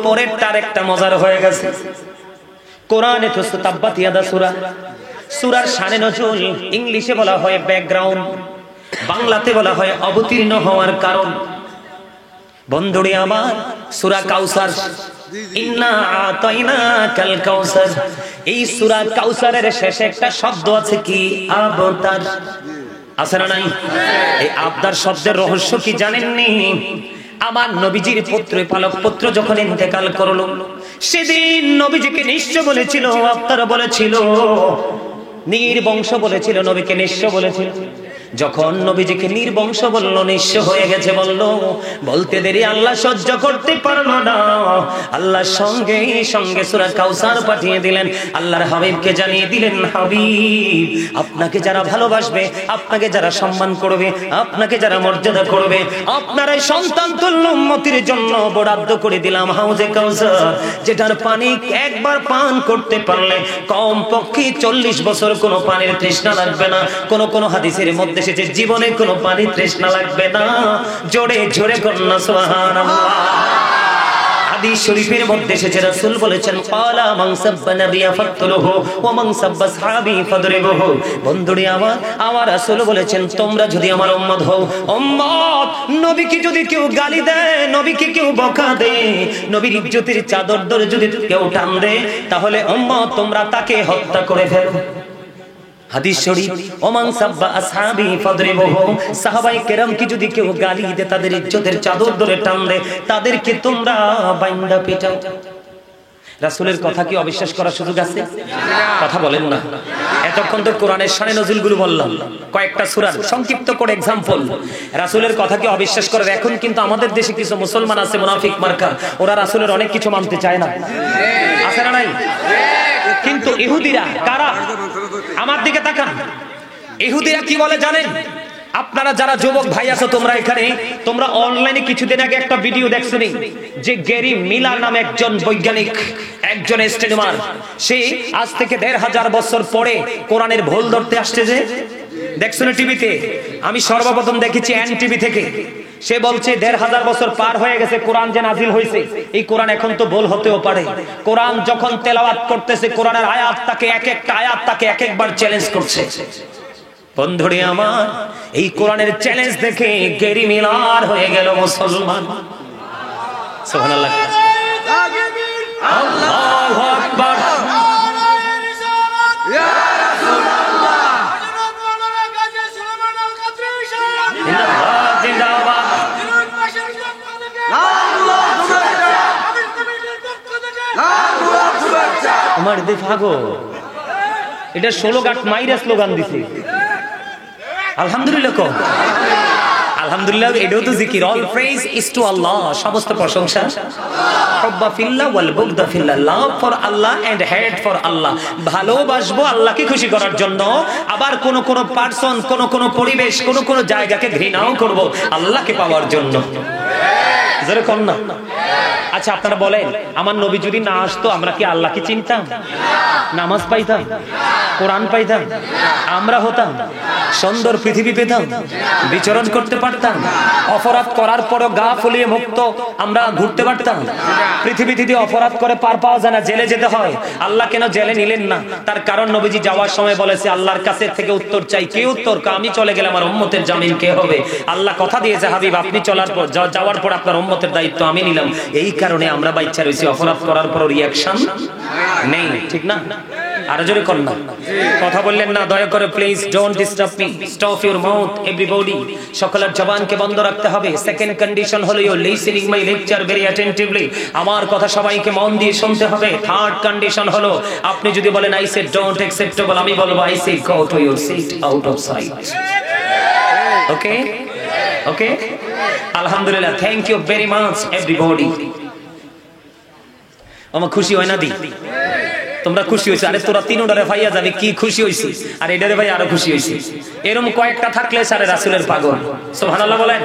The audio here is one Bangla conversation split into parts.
পরের তার একটা মজার হয়ে গেছে। কোরআনে তো তাব্বাত ইয়াদা সূরা, সূরার শানে নজুল ইংলিশে বলা হয় ব্যাকগ্রাউন্ড, বাংলাতে বলা হয় অবতীর্ণ হওয়ার কারণ। বন্ধুরে আমার, সূরা কাউসার, ইন্না আতাইনাকাল কাউসার, এই সূরা কাউসারের শেষে একটা শব্দ আছে কি? আবতার। আছে না নাই? এই আবতার শব্দের রহস্য কি জানেননি? আমার নবীজির পুত্র, পালক পুত্র যখন ইন্তেকাল করলো, সেদিন নবীজিকে নিঃস্ব বলেছিল, আবতার বলেছিল, নির্বংশ বলেছিল, নবীকে নিঃস্ব বলেছিল। যখন নবীজিকে নির্বংশ বলল, নিঃস্ব হয়ে গেছে বলল, বলতে দেরি আল্লাহ সহ্য করতে পারলো না। আল্লাহ সঙ্গে সঙ্গে সূরা কাউসার পাঠিয়ে দিলেন। আল্লাহর হাবিবকে জানিয়ে দিলেন, হাবিব, আপনাকে যারা ভালোবাসবে, আপনাকে যারা সম্মান করবে, আপনাকে যারা মর্যাদা করবে, আপনার এই সন্তান তুল্য উম্মতের জন্য বরাদ্দ করে দিলাম হাউজে কাউসার, যেটার পানি একবার পান করতে পারলে কম পক্ষে 40 বছর কোনো পানির তৃষ্ণা লাগবে না। কোন হাদিসের মধ্যে এসেছে জীবনে কোনো পানি তৃষ্ণা লাগবে না। জোরে জোরে কন্যা সুবহানাল্লাহ। হাদিস শরীফের মধ্যে এসেছে, রাসূল বলেছেন, ক্বালা মান সাব্বা নাবিয়া ফাকতুলহু ওয়া মান সাব্বা সাহাবী ফাদরিবহু। বন্ধুরে আমার রাসূল বলেছেন, তোমরা যদি আমার উম্মত হও, উম্মত, নবীকে যদি কেউ গালি দেয়, নবীকে কেউ বকা দেয়, নবীর ইজ্জতের চাদর ধরে যদি কেউ টান দেয়, তাহলে উম্মত তোমরা তাকে হত্যা করে ফেলো। হাদিস শরীফ, ওমান সাব্বা আসহাবি ফাদরিবহু, সাহাবায়ে কেরামকে যদি কেউ গালি দেয়, তাদের ইজ্জতের চাদর ধরে টান দেয়, তাদেরকে তোমরা বাইন্দা পিটাও। রাসূলের কথা কি অবিশ্বাস করার সুযোগ আছে? কথা বলেন না। এতক্ষণ তো কোরআনের শানে নজুলগুলো বললাম, কয়েকটা সূরার সংক্ষিপ্ত করে एग्जांपल। রাসূলের কথা কি অবিশ্বাস করার? এখন কিন্তু আমাদের দেশে কিছু মুসলমান আছে মুনাফিক মার্কা, ওরা রাসূলের অনেক কিছু মানতে চায় না। আছে না নাই? কিন্তু ইহুদিরা কারা? আমার দিকে তাকান। ইহুদিরা কি বলে জানেন? আপনারা যারা যুবক ভাই আছো তোমরা এখানে, তোমরা অনলাইনে কিছুদিন আগে একটা ভিডিও দেখছনি যে গ্যারি মিলার নামে একজন বৈজ্ঞানিক, একজন অ্যাস্ট্রোনমার, সে আজ থেকে ১৫০০ বছর পরে কোরআনের ভুল ধরতে আসছে। যে দেখছনি টিভিতে? আমি সর্বপ্রথম দেখেছি এনটিভি থেকে। সে বলছে ১৫০০ বছর পার হয়ে গেছে কোরআন যে নাজিল হয়েছে, এই কোরআন এখন তো ভুল হতেও পারে। কোরআন যখন তেলাওয়াত করতেছে, কোরআনের আয়াত তাকে এক একটা আয়াত তাকে এক একবার চ্যালেঞ্জ করছে। বন্ধুরে আমার, এই কোরআনের চ্যালেঞ্জ দেখে গ্যারি মিলার হয়ে গেল মুসলমান। সুবহানাল্লাহ, আল্লাহু আকবার। ইয়া রাসূলুল্লাহ, জিন্দাবাদ। আমার দে ভাগো, এটা 16 গাট মাইরা স্লোগান দিছে। আলহামদুলিল্লাহ কো, আলহামদুলিল্লাহ, এটাও তো জিকির। All praise is to Allah, সমস্ত প্রশংসা হুব্বা ফিল্লাহ ওয়াল বুগদা ফিল্লাহ, love for Allah and hate for Allah. ভালোবাসবো আল্লাহকে খুশি করার জন্য, আবার কোন কোন পারসন, কোন পরিবেশ, কোন জায়গাকে ঘৃণাও করব আল্লাহকে পাওয়ার জন্য। জোরে কোন না। আচ্ছা আপনারা বলেন, আমার নবী যদি না আসতো আমরা কি আল্লাহকে চিনতাম? নামাজ পাইতাম? কোরআন পাইতাম? আমরা হতাম সুন্দর পৃথিবী পেতাম? বিচরণ করতে পারতাম? অপরাধ করার পরও গা ফুলিয়ে মুক্ত আমরা ঘুরতে পারতাম? পৃথিবীতে অপরাধ করে পার পাওয়া যায় না, জেলে যেতে হয়। আল্লাহ কেন জেলে নিলেন না? তার কারণ নবীজি যাওয়ার সময় বলেছে, আল্লাহর কাছে থেকে উত্তর চাই। কে উত্তর? আমি চলে গেলে আমার উম্মতের জামিন কে হবে? আল্লাহ কথা দিয়েছে, হাবিব আপনি যাওয়ার পর আপনার উম্মতের দায়িত্ব আমি নিলাম। এই কারণে আমরা বাচ্চা রয়েছি, অপরাধ করার পর রিয়াকশন নেই। ঠিক না? আরো জোরে কর না। কথা বললেন না, দয়া করে please don't disturb me, stop your mouth everybody. সকলের জবানকে বন্ধ রাখতে হবে। সেকেন্ড কন্ডিশন হলো you listening my lecture very attentively, আমার কথা সবাইকে মন দিয়ে শুনতে হবে। থার্ড কন্ডিশন হলো, আপনি যদি বলেন আই সে ডোন্ট অ্যাকসেপ্টেবল, আমি বলবো I say go to your seat out of sight. Okay okay, আলহামদুলিল্লাহ, thank you very much everybody. আমার খুশি হয় না দি? তোমরা খুশি হয়েছে? আরে তোরা তিনটারে ভাইয়া যাবে, কি খুশি হয়েছে? আর এটারে ভাই আরো খুশি হয়েছে। এরকম কয়েকটা থাকলে সারে রাসূলের পাগল। সুবহানাল্লাহ বলেন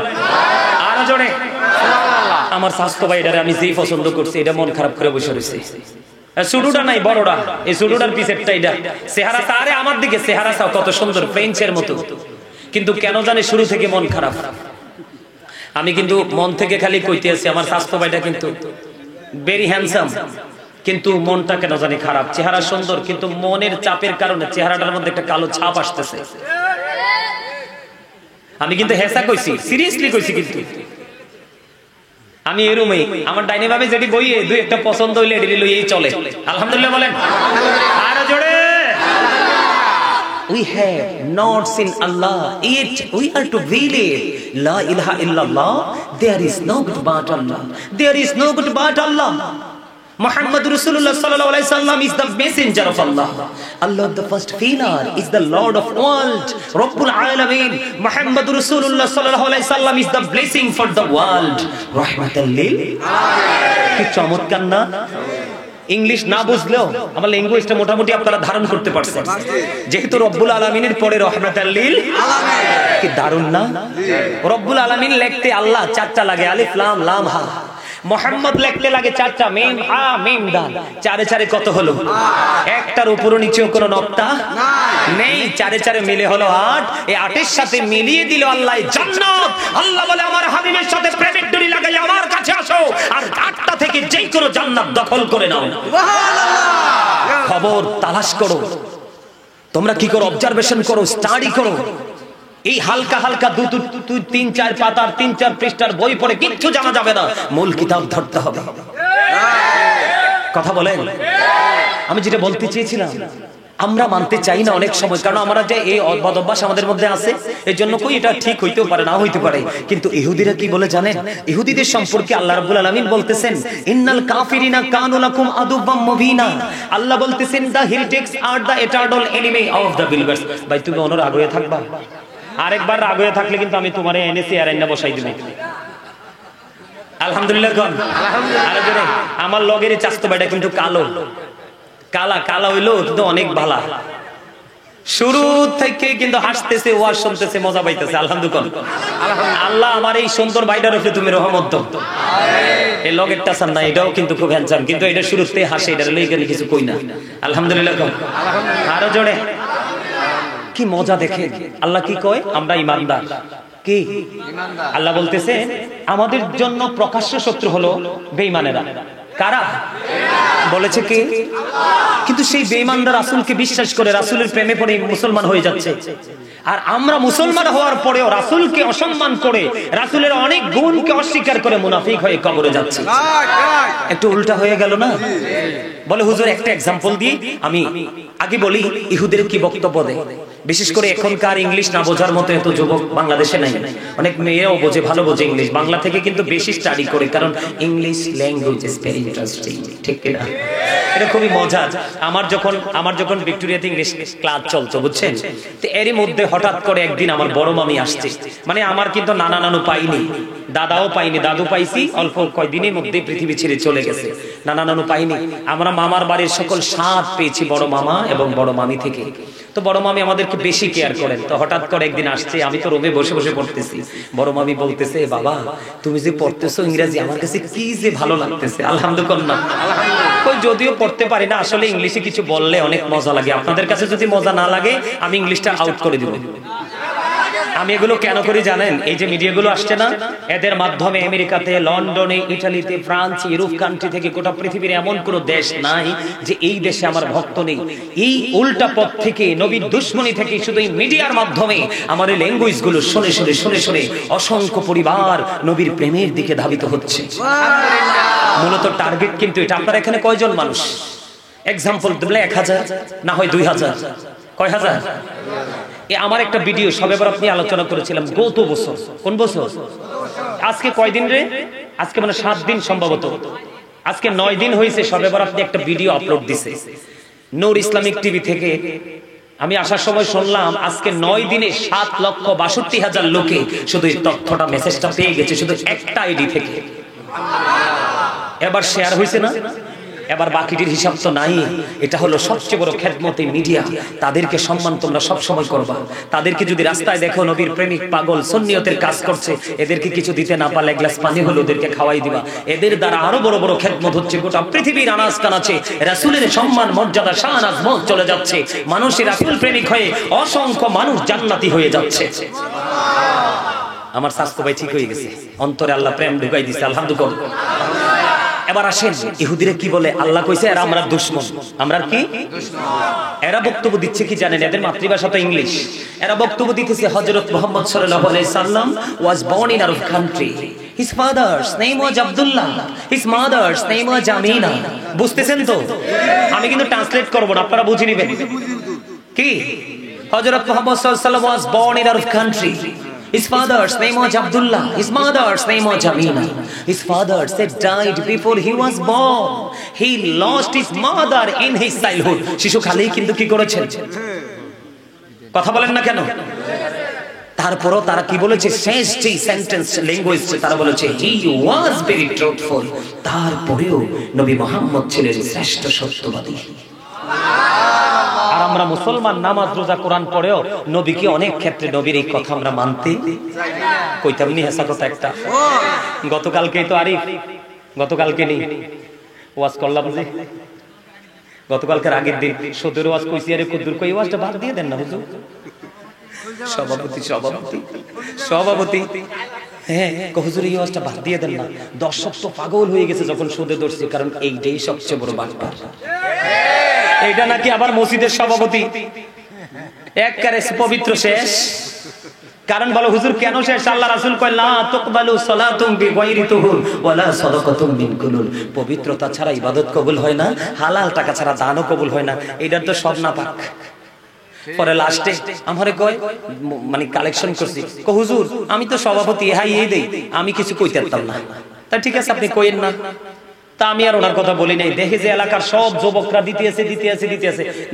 আরো জোরে। আমার স্বাস্থ্য ভাই, এটারে আমি যেই পছন্দ করছি, এটা মন খারাপ করে বসে রয়েছে। সুডুটা নাই, বড়টা, এই সুডুটার পিছেরটা এটা। চেহারা তারে আমার দিকে, চেহারা চাও কত সুন্দর, ফ্রেঞ্চের মতো, কিন্তু কেন জানি শুরু থেকে মন খারাপ। আমি কিন্তু মন থেকে খালি কইতে আছি, আমার স্বাস্থ্য ভাইটা কিন্তু ভেরি হ্যান্ডসাম, কিন্তু মনটা কেন জানি খারাপ। চেহারা সুন্দর কিন্তু মনের চাপের কারণে চেহারাটার মধ্যে একটা কালো ছাপ আসতেছে। আমি কিন্তু হেসা কইছি, সিরিয়াসলি কইছি। কিন্তু আমি এরুমে আমার ডাইনে ভাবে যেটি বইয়ে দুই একটা পছন্দ হইলে এটি লইয়েই চলে। আলহামদুলিল্লাহ বলেন আরো জোরে। We have not seen Allah, yet we are to believe La ilaha illallah, there is no good but Allah, there is no good but Allah. Muhammad Rasulullah sallallahu alaihi wasallam is the messenger of Allah. Allah the first pillar is the Lord of world, Rabbul Alamin. Muhammad Rasulullah sallallahu alaihi wasallam is the blessing for the world, rahmatan lil alamin. কি চমৎকার না? ইংলিশ না বুঝলেও আমার ল্যাঙ্গুয়েজটা মোটামুটি আপনারা ধারণ করতে পারছেন, যেহেতু রব্বুল আলামিনের পরে রহমাতাল লিল আলামিন। কি দারুণ না? রব্বুল আলামিন লিখতে আল্লাহ চারটা লাগে, আলিফ লাম লাম হা। মোহাম্মদ লিখতে লাগে চারটা, মিম হা মিম দাল। চারে চারে কত হলো? একটার উপর নিচেও কোনো নক্তা নেই, চারে চারে মিলে হলো 8। এই 8 এর সাথে মিলিয়ে দিল আল্লাহ জান্নাত। আল্লাহ বলে আমার হাবিবের সাথে প্রেমের ডোরি লাগাই আমার কাছে আসো, আর 8টা থেকে যেই কোনো জান্নাত দখল করে নাও। সুবহানাল্লাহ। খবর তালাশ করো, তোমরা কি করো? অবজারভেশন করো, স্টাডি করো। এই হালকা হালকা 2-3-4 পাতার 3-4 পৃষ্ঠার বই পড়ে কিচ্ছু জানা যাবে না, মূল কিতাব ধরতে হবে। কথা বলেন? আমি যেটা বলতে চেয়েছিলাম, আমরা মানতে চাই না অনেক সময়, কারণ আমরা যে এই অদ্ভুত অভ্যাস আমাদের মধ্যে আছে, এই জন্য কই এটা ঠিক হইতেও পারে, না হইতে পারে। কিন্তু ইহুদিরা কি বলে জানেন? ইহুদিদের সম্পর্কে আল্লাহ রাব্বুল আলামিন বলতেছেন, ইন্নাল কাফিরিনা কানু লাকুম আদুব্বাম মুবিনা। আল্লাহ বলতেছেন, the heretics are the eternal enemy of the believers. ভাই তুমি অনর আগে থাকবা, আরেকবার রাগ হয়ে থাকলে কিন্তু আমি তোমারে এনেছি আর এনে বসাই দিব। আলহামদুলিল্লাহ কোন আলহামদুলিল্লাহ। আমার লগের চাস্তো বেটা কিন্তু কালো, কালা কালা হইলো কিন্তু অনেক ভালা। শুরু থেকে কিন্তু হাসতেছে, ওয়াজ শুনতেছে, মজা পাইতেছে। আলহামদুলিল্লাহ। আল্লাহ আমার এই সুন্দর ভাইটার উপরে তুমি রহমত দাও। এই লগেরটা সান না, এটাও কিন্তু খুব হ্যান্ডসাম, কিন্তু এটা শুরুতে হাসে, এটা লইগেলে কিছু কই না। আলহামদুলিল্লাহ কোন আরো জোরে। কি মজা দেখে আল্লাহ কি কয়? আমরা ঈমানদার। কি আল্লাহ বলতেছে আমাদের জন্য প্রকাশ্য শত্রু হলো বেঈমানেরা। কারা বলেছে? কি? কিন্তু সেই বেঈমানরা রাসূলকে বিশ্বাস করে, রাসূলের প্রেমে পড়ে মুসলমান হয়ে যাচ্ছে। আর আমরা মুসলমান হওয়ার পরেও রাসূলকে অসম্মান করে, রাসূলের অনেক গুণকে অস্বীকার করে মুনাফিক হয়ে কবরে যাচ্ছে। একটু উল্টা হয়ে গেল না? বলে হুজুর একটা এক্সাম্পল দিই। আমি আগে বলি ইহুদের কি বক্তব্য দেয়। বিশেষ করে এখনকার ইংলিশ না বোঝার মতো এত যুবক বাংলাদেশে নাই। অনেক মেয়েরাও বোঝে, ভালো বোঝে ইংলিশ, বাংলা থেকে কিন্তু বেশি স্টাডি করে, কারণ English language is very interesting. ঠিক কিনা? এটা খুবই মজার। আমার যখন ভিক্টোরিয়াতে ইংলিশ ক্লাস চলতো, বুঝছেন, তো এরই মধ্যে হঠাৎ করে একদিন আমার বড় মামি আসছে। মানে আমার কিন্তু নানা নানু পাইনি, দাদাও পাইনি, দাদু পাইছি অল্প কয়েকদিনের মধ্যে পৃথিবী ছেড়ে চলে গেছে। নানা নানু পাইনি। আমরা মামার বাড়ির সকল স্বাদ পেয়েছি বড় মামা এবং বড় মামি থেকে। তো বড় মামি আমাদেরকে বেশি কেয়ার করেন। তো হঠাৎ করে একদিন আসছে, আমি তো রুমে বসে বসে পড়তেছি। বড় মামি বলতেছে, বাবা তুমি যে পড়তেছো ইংরেজি, আমার কাছে কি যে ভালো লাগতেছে। আলহামদুলিল্লাহ। কই যদিও পড়তে পারি না, আসলে ইংলিশে কিছু বললে অনেক মজা লাগে। আপনাদের কাছে যদি মজা না লাগে আমি ইংলিশটা আউট করে দিব। আমি এগুলো কেন করি জানেন? এই যে মিডিয়াগুলো আসছে না, এদের মাধ্যমে আমেরিকাতে, লন্ডনে, ইটালিতে, ফ্রান্স, ইউরোপ কান্ট্রি থেকে গোটা পৃথিবীর এমন কোন দেশ নাই যে এই দেশে আমার ভক্ত নেই। এই উল্টা পথ থেকে, নবীর দুশ্মনী থেকে শুধু এই মিডিয়ার মাধ্যমে আমার এই ল্যাঙ্গুয়েজ গুলো শুনে শুনে শুনে শুনে অসংখ্য পরিবার নবীর প্রেমের দিকে ধাবিত হচ্ছে। মূলত টার্গেট কিন্তু এটা। আপনার এখানে কয়জন মানুষ? এক্সাম্পল দিলে 1000 না হয় 2000, কয় হাজার? আমার একটা ভিডিও সবে বরাত নিয়ে আলোচনা করেছিলাম গত বছর। কোন বছর? আজকে কয়দিন রে? আজকে মানে 7 দিন সম্ভবত। আজকে 9 দিন হয়েছে সবে বরাত নিয়ে একটা ভিডিও আপলোড দিছে নূর ইসলামিক টিভি থেকে। আমি আসার সময় শুনলাম আজকে 9 দিনে 7,62,000 লোকে শুধু এই তথ্যটা, মেসেজটা পেয়ে গেছে শুধু একটা আইডি থেকে। এবার শেয়ার হয়েছে না? এবার বাকিটির হিসাব তো নাই। এটা হলো সবচেয়ে বড় খেদমতে মিডিয়া। তাদেরকে সম্মান তোমরা সব সময় করবা। তাদেরকে যদি রাস্তায় দেখো নবীর প্রেমিক পাগল সুন্নিয়তের কাজ করছে, এদেরকে কিছু দিতে না পারলে এক গ্লাস পানি হলো ওদেরকে খাওয়াই দিবা। এদের দ্বারা আরো বড় বড় খেদমত হচ্ছে। গোটা পৃথিবীর আনাজ কানাচে রাসূলের সম্মান, মর্যাদা, শাহনাজ মত চলে যাচ্ছে। মানুষের রাসূল প্রেমিক হয়ে অসংখ্য মানুষ জান্নাতি হয়ে যাচ্ছে। আমার স্বাস্থ্য ভাই ঠিক হয়ে গেছে, অন্তরে আল্লাহ প্রেম ঢুকাই দিচ্ছে। আলহামদুলিল্লাহ। এবার আসেন ইহুদিরা কি বলে, আল্লাহ কইছে এরা আমরা দুশমন, আমরা কি এরা বক্তব্য দিচ্ছে কি জানেন, এদের মাতৃভাষা তো ইংলিশ। এরা বক্তব্য দিতেছে হযরত মুহাম্মদ সাল্লাল্লাহু আলাইহি সাল্লাম was born in our country, his father's name was Abdullah, his mother's name was Amina। বুঝতেছেন তো? আমি কিন্তু ট্রান্সলেট করব না, আপনারা বুঝে নেবেন। কি হযরত মুহাম্মদ সাল্লাল্লাহু আলাইহি সাল্লাম was born in our country, his father's name was Abdullah, his mother's name was Amina, his father said died before he was born, he lost his mother in his childhood। শিশু খালি কিন্তু কি করেছেন, কথা বলেন না কেন? তারপরও তারা কি বলেছে, শেষ যে সেন্টেন্স ল্যাঙ্গুয়েজ তারা বলেছে he was very truthful। তারপরেও নবী মুহাম্মদ ছিলেন শ্রেষ্ঠ সত্যবাদী। আর আমরা মুসলমান নামাজ রোজা কোরআন পড়েও নবীকে অনেক ক্ষেত্রে নবীর এই কথা আমরা মানতে কইতাম নি। হেসা কথা একটা, গতকালকেই তো আরিফ, গতকালকে নেই ওয়াজ করলাম যে, গতকালকের আগের দিন সদর ওয়াজ কইছি, আরে কুদ্দুর কই ওয়াজটা বাদ দিয়ে দেন না হুজুর। সভাপতি হ্যাঁ হুজুর এই ওয়াজটা বাদ দিয়ে দেন না, দর্শক তো পাগল হয়ে গেছে যখন সুদে ধরছে, কারণ এইটাই সবচেয়ে বড় বাটপার। এইটা নাকি আবার মসজিদের সভাপতি একবারে পবিত্র শেষ। কারণ বলো হুজুর কেন শেষ? আল্লাহ রাসূল কয় লা তুকবালু সালাতুম বিগাইরি তুহুর ওয়ালা সাদাকাতুম মিন কুলুল। পবিত্রতা ছাড়া ইবাদত কবুল হয় না, হালাল টাকা ছাড়া দানও কবুল হয় না। এইটার তো সব নাপাক। পরে লাস্টে আমারে কয়, মানে কালেকশন করছি, কয় হুজুর আমি তো সভাপতি, হাই এই দেই, আমি কিছু কইতে পারতাম না। তা ঠিক আছে আপনি কইেন না। তা আমি আর ওনার কথা বলি নাই। দেখে যে এলাকার সব যুবকরা দিতেছে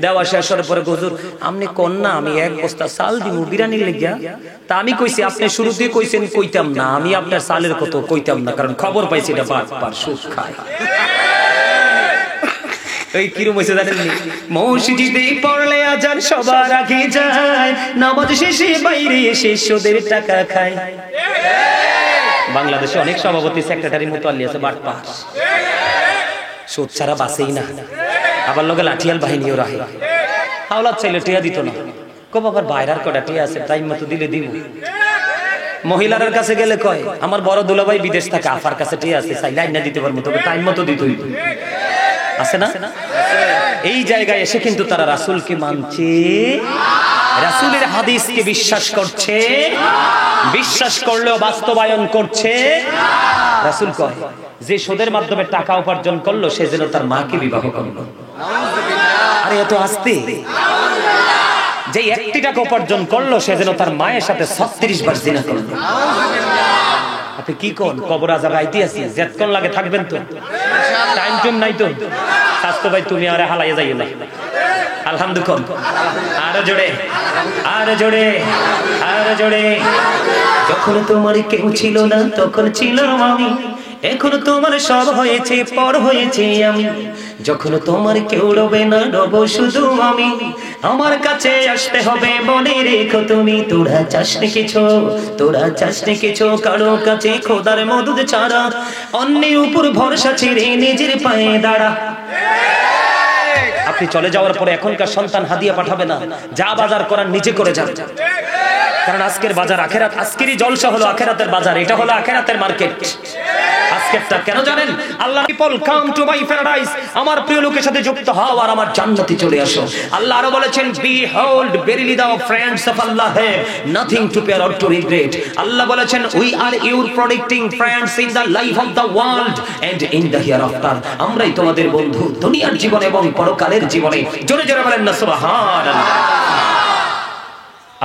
দেওয়া শেষ হওয়ার পরে হুজুর আপনি কোন না আমি এক বস্তা চাল দিব বিরিয়ানির লাগিয়া। তা আমি কইছি আপনি শুরুতেই কইছেন কইতাম না, আমি আপনার চালের কত কইতাম না, কারণ খবর পাইছি এটা বারবার সুদ খায়। এই কিরম হইছে জানেননি, মসজিদে পড়লে আজান সবার আগে যায়, নামাজ শেষে বাইরে এসে সুদের টাকা খায়। বাংলাদেশে অনেক সভাপতি সেক্রেটারি মুতাল্লি আছে বাটপার, সুদ ছাড়া বাঁচেই না। আবার লোকে লাঠিয়াল বাহিনীও রাহে, হাওলাত চাইলে টিয়া দিত না, কব আবার বাইরার কটা টিয়া আছে টাইম মতো দিলে দিব। মহিলার কাছে গেলে কয় আমার বড় দুলাভাই বিদেশ থাকে, আফার কাছে টিয়া আছে চাইলে আইনা দিতে পারবো, তবে টাইম মতো দিতে হইতো। আছে না? এই জায়গায় এসে কিন্তু তারা রাসূলকে মানছে, রাসূলের হাদিসকে বিশ্বাস করছে, বিশ্বাস করলেও বাস্তবায়ন করছে। রাসূল কয় যে সুদের মাধ্যমে টাকা উপার্জন করলো সে যেন তার মাকে বিবাহ করলো। আরে এত আস্তে, যে একটি টাকা উপার্জন করলো সে যেন তার মায়ের সাথে 36 বার জিনা করলো। আপনি কি কোন কবর আযাব আইতে আছে, যেতক্ষণ লাগে থাকবেন তো, টাইম টুম নাই তো। স্বাস্থ্য ভাই তুমি আরে হালাইয়া যাইও না, আলহামদুলিল্লাহ। আরো জোরে, আরো জোরে, আরো জোরে। যখন তোমার কেউ ছিল না তখন ছিলাম আমি, এখন তোমার সব হয়েছে পর হয়েছে আমি। যখন তোমার কেউ রবে না রব শুধু আমি, আমার কাছে আসতে হবে মনে রেখো তুমি। তোরা চাসনি কিছু, তোরা চাসনি কিছু কারো কাছে খোদার মদদ ছাড়া, অন্যের উপর ভরসা ছেড়ে নিজের পায়ে দাঁড়া। আপনি চলে যাওয়ার পরে এখনকার সন্তান হাদিয়া পাঠাবে না, যা বাজার করার নিজে করে যান। কারণ আজকের বাজার আখেরাত, আজকেরই জলসা হলো আখেরাতের বাজার, এটা হলো আখেরাতের মার্কেট। আজকেরটা কেন জানেন? Allah people come to my paradise, আমার প্রিয় লোকের সাথে যুক্ত হও আর আমার জান্নাতে চলে আসো। আল্লাহ আরো বলেছেন behold verily the friends of Allah have nothing to fear or to regret। আল্লাহ বলেছেন we are your protecting friends in the life of the world and in the hereafter। আমরাই তোমাদের বন্ধু দুনিয়ার জীবনে এবং পরকালের জীবনে। জোরে জোরে বলেন না সুবহানাল্লাহ।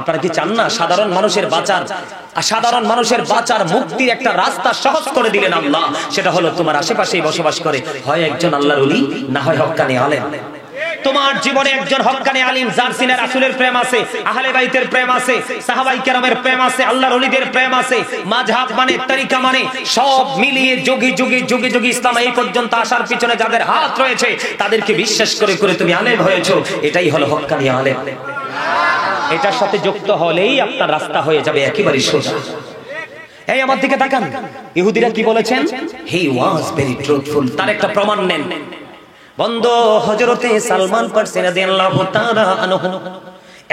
আপনারা কি চান না সাধারণ মানুষের বাঁচার, সাধারণ মানুষের বাঁচার মুক্তির একটা রাস্তা সহজ করে দিলেন আল্লাহ। সেটা হলো তোমার আশেপাশেই বসবাস করে হয় একজন আল্লাহর ওলি, না হয় হক্কানি আলেম। তোমার জীবনে একজন হক্কানি আলিম যার সিনে রাসূলের প্রেম আছে, আহলে বাইতের প্রেম আছে, সাহাবায়ে কেরামের প্রেম আছে, আল্লাহর ওলিদের প্রেম আছে, মাযহাব মানে তরিকা মানে সব মিলিয়ে যুগে যুগে যুগে যুগে ইসলাম এই পর্যন্ত আসার পিছনে যাদের হাত রয়েছে তাদেরকে বিশ্বাস করে করে তুমি আলেম হয়েছো, এটাই হলো হক্কানি আলেম। এটার সাথে যুক্ত হলেই আপনার রাস্তা হয়ে যাবে একেবারে সোজা। এই আমার দিকে তাকান, ইহুদিরা কি বলেছেন? হি ওয়াজ ভেরি ট্রুথফুল। তার একটা প্রমাণ নেন বন্ধু, হযরতে সালমান ফারসি রাদিয়াল্লাহু তাআলা আনহু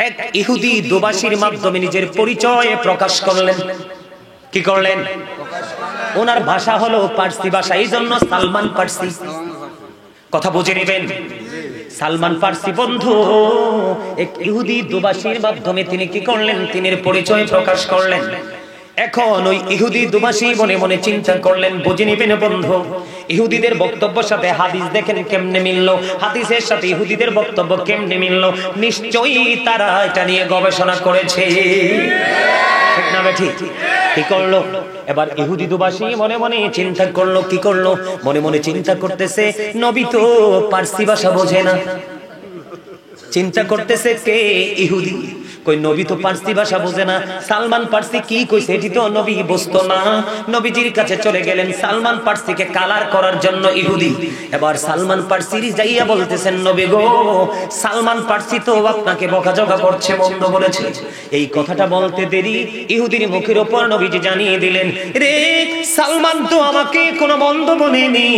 এক ইহুদি দোবাসীর মাধ্যমে নিজের পরিচয় প্রকাশ করলেন। কি করলেন? ওনার ভাষা হলো পার্সি ভাষা, এই জন্য সালমান পার্সি। কথা বুঝে নেবেন। সালমান পার্সি বন্ধু এক ইহুদি দুভাষীর মাধ্যমে তিনি কি করলেন, তিনের পরিচয় প্রকাশ করলেন। এখন ওই ইহুদি দুভাষী মনে মনে চিন্তা করলেন, বুঝে নিবেন বন্ধু, ইহুদিদের বক্তব্যের সাথে হাদিস দেখেন কেমনে মিললো, হাদিসের সাথে ইহুদিদের বক্তব্য কেমনে মিললো, নিশ্চয়ই তারা এটা নিয়ে গবেষণা করেছে, ঠিক না বেঠি? কি করলো এবার ইহুদি দুভাষী মনে মনে চিন্তা করলো, কি করলো, মনে মনে চিন্তা করতেছে নবী তো পার্সি ভাষা বোঝে না। চিন্তা করতেছে কে? ইহুদি। কই নবী তো পার্সি ভাষা বোঝে না, সালমান পার্সি কি কইছে এটি তো নবী বুঝতো না। নবীজির কাছে চলে গেলেন সালমান পার্সিকে কালার করার জন্য ইহুদি। এবার সালমান পার্সি যাইয়া বলতেছেন, নবী গো, সালমান পার্সি তো আপনাকে বকাঝকা করছে, মন্দ বলেছে। এই কথাটা বলতে দেরি ইহুদির মুখের উপর নবীজি জানিয়ে দিলেন, রে সালমান তো আমাকে কোনো মন্দ বলেনি,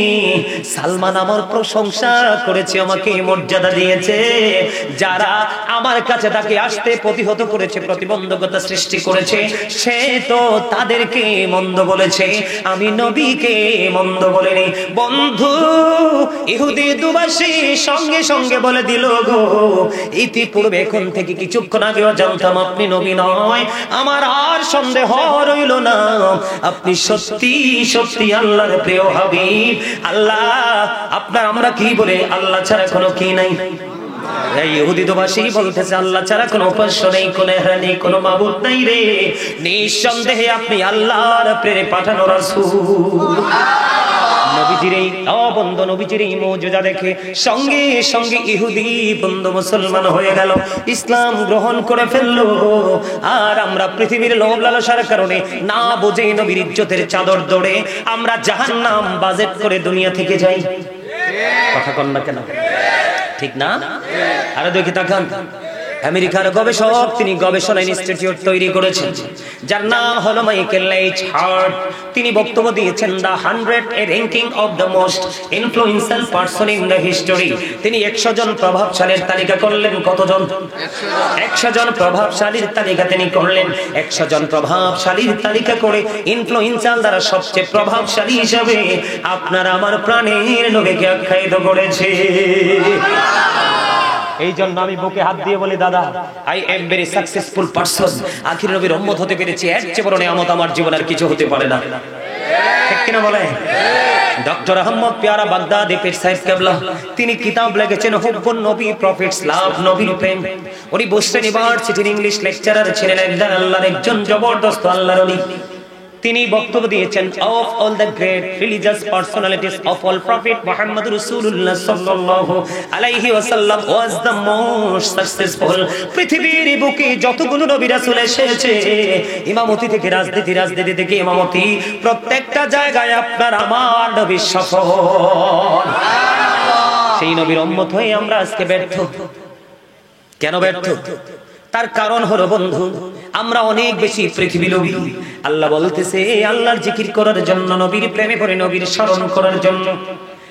সালমান আমার প্রশংসা করেছে, আমাকে মর্যাদা দিয়েছে। যারা আমার কাছে তাকে আসতে প্রতিহত করেছে, প্রতিবন্ধকতা সৃষ্টি করেছে, সে তো তাদেরকে মন্দ বলেছে, আমি নবীকে মন্দ বলিনি। বন্ধু ইহুদি দুভাষী সঙ্গে সঙ্গে বলে দিল, গো ইতিপূর্বে এখন থেকে কিছুক্ষণ আগেও জানতাম আপনি নবী নয়, আমার আর সন্দেহ রইল না, আপনি সত্যি সত্যি আল্লাহর প্রিয় হাবিব। আল্লাহ আপনার আমরা কি বলে, আল্লাহ ছাড়া কোনো কি নাই। ইহুদি দুভাষী বলতেছে, আল্লাহ ছাড়া কোনো উপাস্য নেই, কোনো ইলাহ নেই, কোনো মাবুদ নাই রে, নিঃসন্দেহে আপনি আল্লাহর প্রেরণে পাঠানো রাসূল। নবীজির এই বন্ধু, নবীজির এই মুজিজা দেখে সঙ্গে সঙ্গে ইহুদি বন্ধু মুসলমান হয়ে গেল, ইসলাম গ্রহণ করে ফেললো। আর আমরা পৃথিবীর লোভ লালসার কারণে না বুঝে নবীর ইজ্জতের চাদর দড়ে আমরা জাহান্নাম বাজেট করে দুনিয়া থেকে যাই। কথা কন না কেন, ঠিক না? আরে দেখি তাকান, আমেরিকার গবেষক তিনি গবেষণা ইনস্টিটিউট তৈরি করেছেন, যার নাম হলো মাইকেল এইচ হার্ট। তিনি বক্তব্য দিয়েছেন the 100 A ranking of the most influential person in the history. তিনি 100 জন প্রভাবশালীর তালিকা করলেন। কতজন? 100 জন প্রভাবশালীর তালিকা তিনি করলেন। 100 জন প্রভাবশালীর তালিকা করে ইনফ্লুয়েন্সিয়াল দ্বারা সবচেয়ে প্রভাবশালী হিসেবে আপনার আমার প্রাণের নবীকে আখ্যায়িত করেছে। এই জন্য আমি বুকে হাত দিয়ে বলি, দাদা I am very successful person. আখির নবীর উম্মত হতে পেরেছি, এর চেয়ে বড় নিয়ামত আমার জীবনে আর কিছু হতে পারে না, ঠিক কিনা বলে? ডক্টর আহমদ পেয়ারা বাগদাদি পীর সাহেব কেবলা তিনি কিতাব লিখেছেন হুব্বুন নবী, প্রফিটস লাভ, নবীর প্রেম। উনি বোস্টন ইউনিভার্সিটির ইংলিশ লেকচারার ছিলেন, একজন আল্লাহর একজন জবরদস্ত আল্লাহর ওলি। তিনি বক্তব্য দিয়েছেন, of all the great religious personalities of all prophet Muhammad রাসূলুল্লাহ সাল্লাল্লাহু আলাইহি ওয়াসাল্লাম ওয়াজ দ্য মোস্ট সাকসেসফুল। পৃথিবীর বুকে যতগুলো নবী রাসূল এসেছে, ইমামতি থেকে রাজনীতি, রাজনীতি থেকে ইমামতি, প্রত্যেকটা জায়গায় আপনার আমার নবী সফল। সেই নবীর উম্মত হয়ে আমরা আজকে ব্যর্থ। কেন ব্যর্থ? তার কারণ হলো বন্ধু, আমরা অনেক বেশি পৃথিবী লোভী। আল্লাহ বলতেছে আল্লাহর জিকির করার জন্য, নবীর প্রেমে পড়ে নবীর স্মরণ করার জন্য।